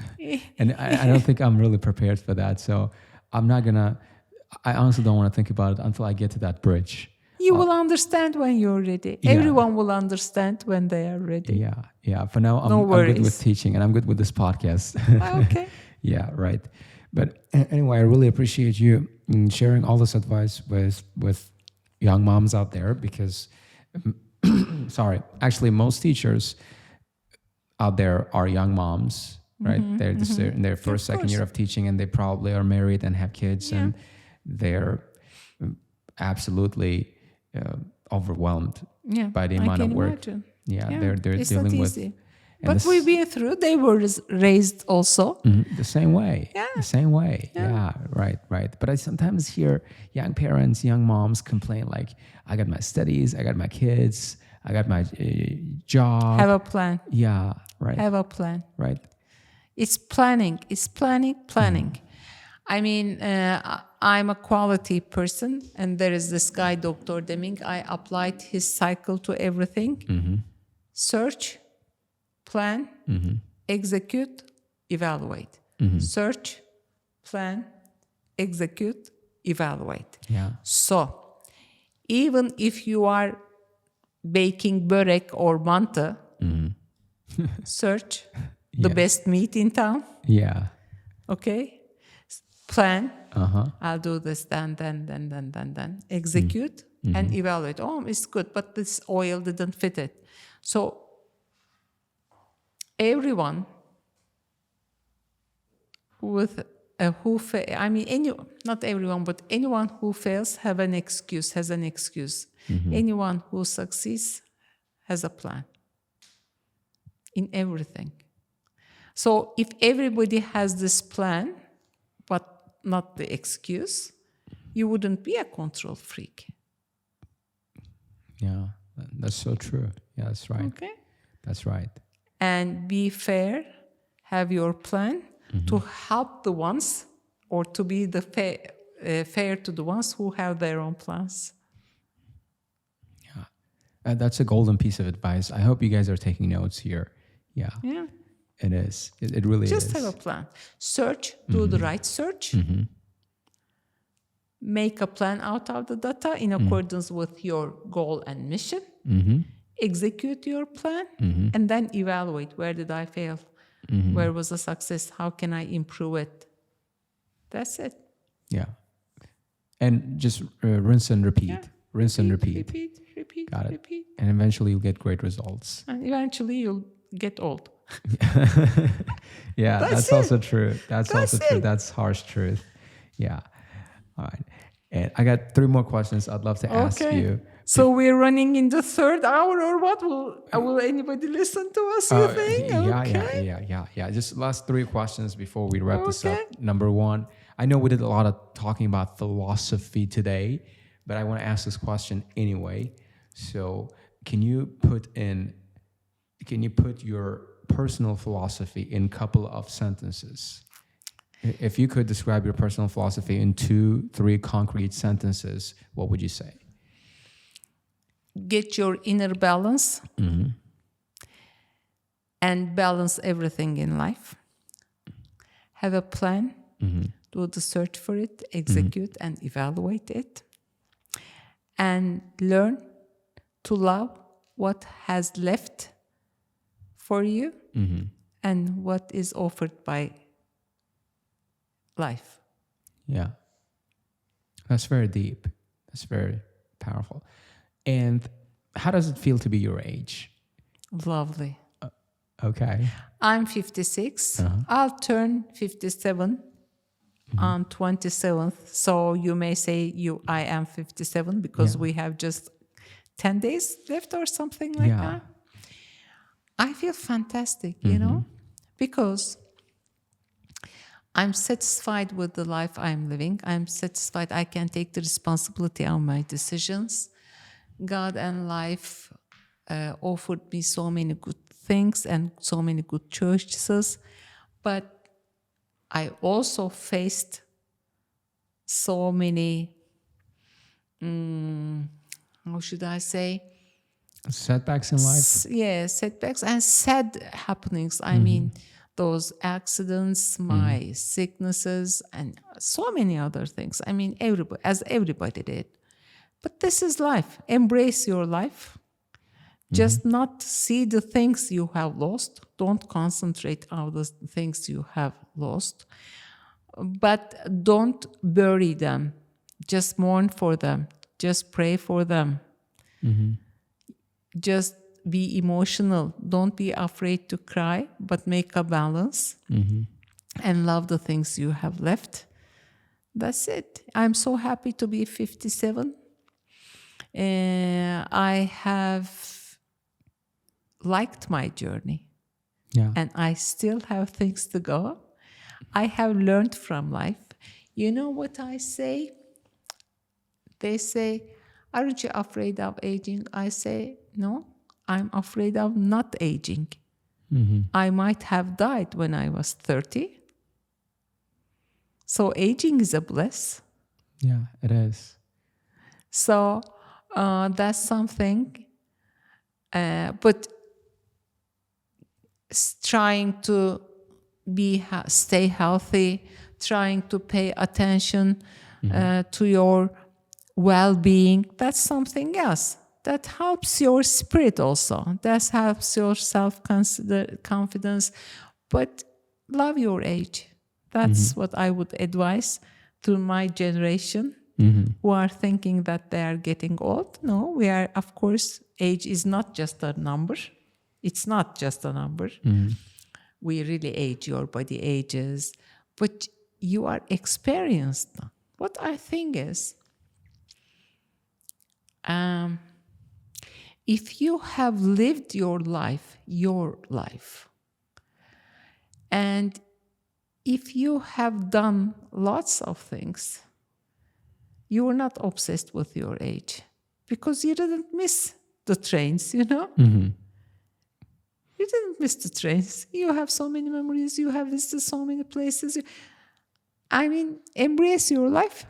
And I don't think I'm really prepared for that. So I honestly don't want to think about it until I get to that bridge. You will understand when you're ready. Yeah. Everyone will understand when they are ready. Yeah. For now, I'm good with teaching and I'm good with this podcast. Okay. Yeah, right. But anyway, I really appreciate you sharing all this advice with young moms out there because, actually most teachers out there are young moms, right? They're in their first, second year of teaching and they probably are married and have kids and they're absolutely overwhelmed by the amount of work. Imagine. They're it's dealing not with. easy. But we've been through. They were raised also. The same way. Yeah. The same way. Yeah. Right. But I sometimes hear young parents, young moms complain like, I got my studies, I got my kids, I got my job. Have a plan. Yeah, right. Have a plan. Right. It's planning. It's planning. I mean, I'm a quality person, and there is this guy, Dr. Deming. I applied his cycle to everything. Search, plan, execute, evaluate. Search, plan, execute, evaluate. Yeah. So, even if you are baking börek or mantı, search the best meat in town. Yeah. Okay. Plan. I'll do this, then. Execute and evaluate. Oh, it's good, but this oil didn't fit it. So everyone not everyone, but anyone who fails has an excuse. Anyone who succeeds has a plan in everything. So if everybody has this plan, but not the excuse, you wouldn't be a control freak. Yeah, that's so true. Yeah, that's right. Okay. That's right. And be fair, have your plan to help the ones or to be the fair to the ones who have their own plans. Yeah, that's a golden piece of advice. I hope you guys are taking notes here. Yeah. It is. It really Just is. have a plan. Search, do the right search. Make a plan out of the data in accordance with your goal and mission. Execute your plan and then evaluate. Where did I fail? Where was the success? How can I improve it? That's it. Yeah. And just rinse and repeat. Yeah. Rinse and repeat. Repeat. Got it. And eventually you'll get great results. And eventually you'll get old. Yeah, that's also true. That's also true. it. That's harsh truth. Yeah. All right. And I got 3 more questions I'd love to ask you. So we're running in the third hour, or what? Will anybody listen to us, you think? Yeah. Just last 3 questions before we wrap this up. Okay. Number 1, I know we did a lot of talking about philosophy today, but I want to ask this question anyway. So can you put your personal philosophy in a couple of sentences? If you could describe your personal philosophy in 2-3 concrete sentences, what would you say? Get your inner balance and balance everything in life. Have a plan, do the search for it, execute and evaluate it, and learn to love what has left for you and what is offered by life. Yeah. That's very deep. That's very powerful. And how does it feel to be your age? Lovely. Okay. I'm 56. I'll turn 57 on 27th. So you may say I am 57 because we have just 10 days left or something like that. I feel fantastic, you know, because I'm satisfied with the life I'm living. I'm satisfied I can take the responsibility of my decisions. God and life offered me so many good things and so many good choices, but I also faced so many, how should I say? Setbacks in life? Setbacks and sad happenings. I mean, those accidents, my sicknesses, and so many other things. I mean, everybody did. But this is life. Embrace your life. Just not see the things you have lost. Don't concentrate on the things you have lost. But don't bury them. Just mourn for them. Just pray for them. Just be emotional. Don't be afraid to cry, but make a balance and love the things you have left. That's it. I'm so happy to be 57. I have liked my journey. And I still have things to go. I have learned from life. You know what I say? They say, aren't you afraid of aging? I say, no, I'm afraid of not aging. I might have died when I was 30. So aging is a bliss. Yeah, it is. So that's something. But trying to stay healthy, trying to pay attention to your well-being, that's something else. That helps your spirit also. That helps your self-confidence. But love your age. That's what I would advise to my generation who are thinking that they are getting old. No, we are, of course, age is not just a number. It's not just a number. We really age, your body ages, but you are experienced. What I think is, if you have lived your life, and if you have done lots of things, you are not obsessed with your age because you didn't miss the trains, you know? You didn't miss the trains. You have so many memories. You have visited so many places. I mean, embrace your life.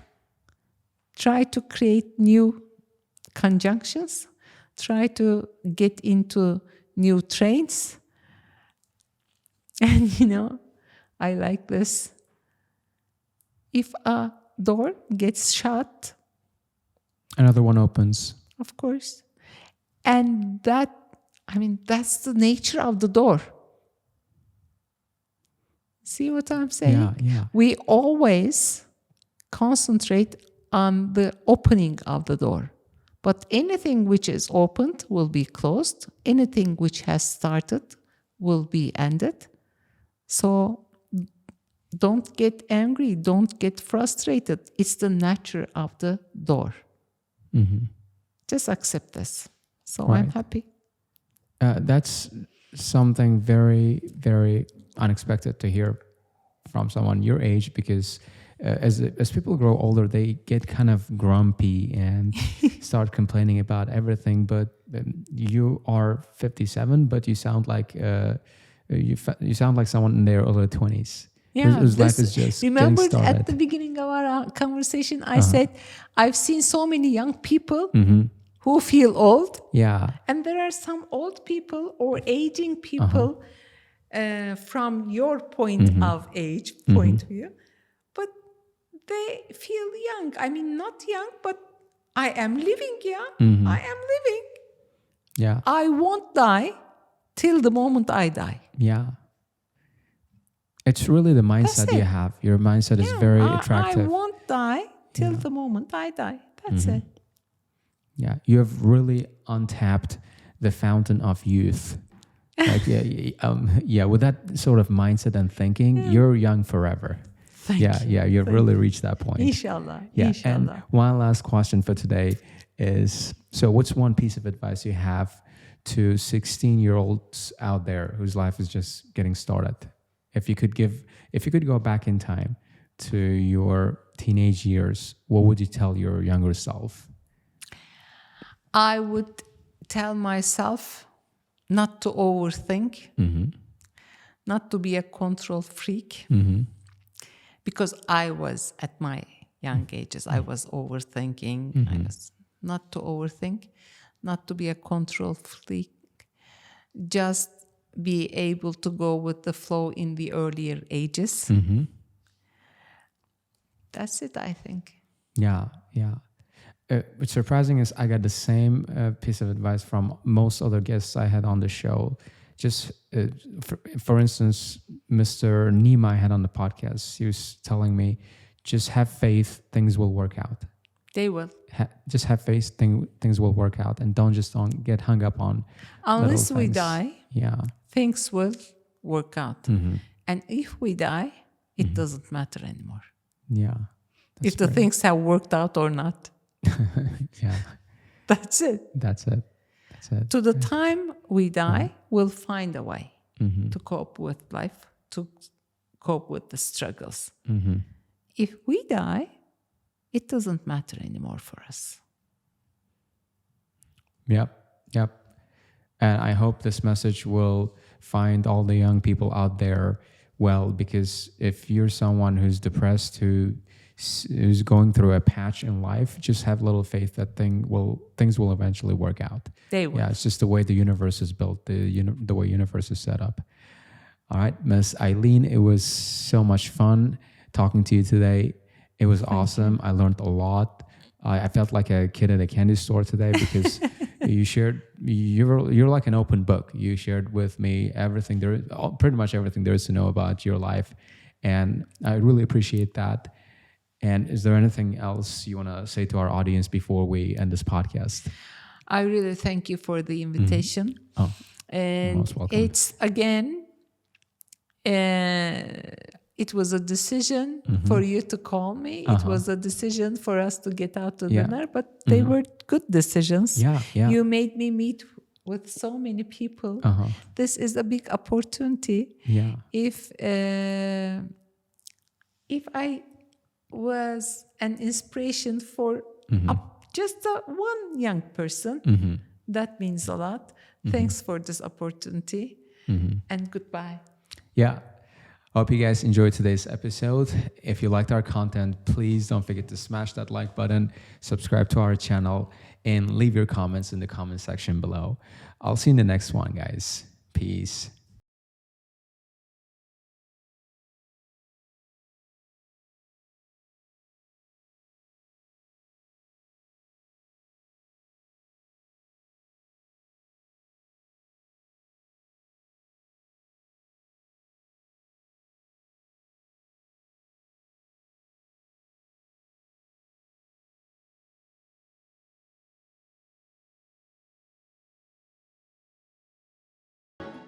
Try to create new conjunctions. Try to get into new trains. And, you know, I like this. If a door gets shut, another one opens. Of course. And that's the nature of the door. See what I'm saying? Yeah. We always concentrate on the opening of the door. But anything which is opened will be closed. Anything which has started will be ended. So don't get angry. Don't get frustrated. It's the nature of the door. Just accept this. So Right. I'm happy. That's something very, very unexpected to hear from someone your age, because as people grow older, they get kind of grumpy and start complaining about everything. But you are 57, but you sound like you sound like someone in their early 20s. Whose life is just remember getting started. at the beginning of our conversation, I said, I've seen so many young people who feel old. Yeah. And there are some old people or aging people from your point of age, point of view, but they feel young. I mean, not young, but I am living young. I am living. Yeah. I won't die till the moment I die. Yeah. It's really the mindset you have. Your mindset is very attractive. I won't die till the moment I die. That's it. Yeah, you have really untapped the fountain of youth. Like, with that sort of mindset and thinking, you're young forever. Thank you. You've really reached that point. Inshallah. Yeah, Inshallah. and one last question for today is, so what's one piece of advice you have to 16-year-olds out there whose life is just getting started? If you could go back in time to your teenage years, what would you tell your younger self? I would tell myself not to overthink, not to be a control freak, because I was at my young ages, I was overthinking. I was not to overthink, not to be a control freak, just be able to go with the flow in the earlier ages. That's it, I think. Yeah. What's surprising is I got the same piece of advice from most other guests I had on the show. Just for instance, Mr. Nima I had on the podcast. He was telling me, just have faith, things will work out. They will. Just have faith, things will work out, and don't get hung up on unless little we things. die. Yeah, things will work out. And if we die, it doesn't matter anymore. Yeah. If the things have worked out or not. Yeah. That's it. That's it. To the time we die, we'll find a way to cope with life, to cope with the struggles. If we die, it doesn't matter anymore for us. Yep. And I hope this message will find all the young people out there well, because if you're someone who's depressed, who's going through a patch in life, just have little faith that things will eventually work out. They will. Yeah, it's just the way the universe is built, the way universe is set up. All right, Ms.Aylin, it was so much fun talking to you today. It was awesome. I learned a lot. I felt like a kid at a candy store today because you're like an open book. You shared with me pretty much everything there is to know about your life. And I really appreciate that. And is there anything else you want to say to our audience before we end this podcast? I really thank you for the invitation. Oh, and most welcome. It's again, it was a decision for you to call me. It was a decision for us to get out to dinner, but they were good decisions. Yeah. You made me meet with so many people. This is a big opportunity. Yeah. If I was an inspiration for just one young person, that means a lot. Thanks for this opportunity, and goodbye. Yeah. Hope you guys enjoyed today's episode. If you liked our content, please don't forget to smash that like button, subscribe to our channel, and leave your comments in the comment section below. I'll see you in the next one, guys. Peace.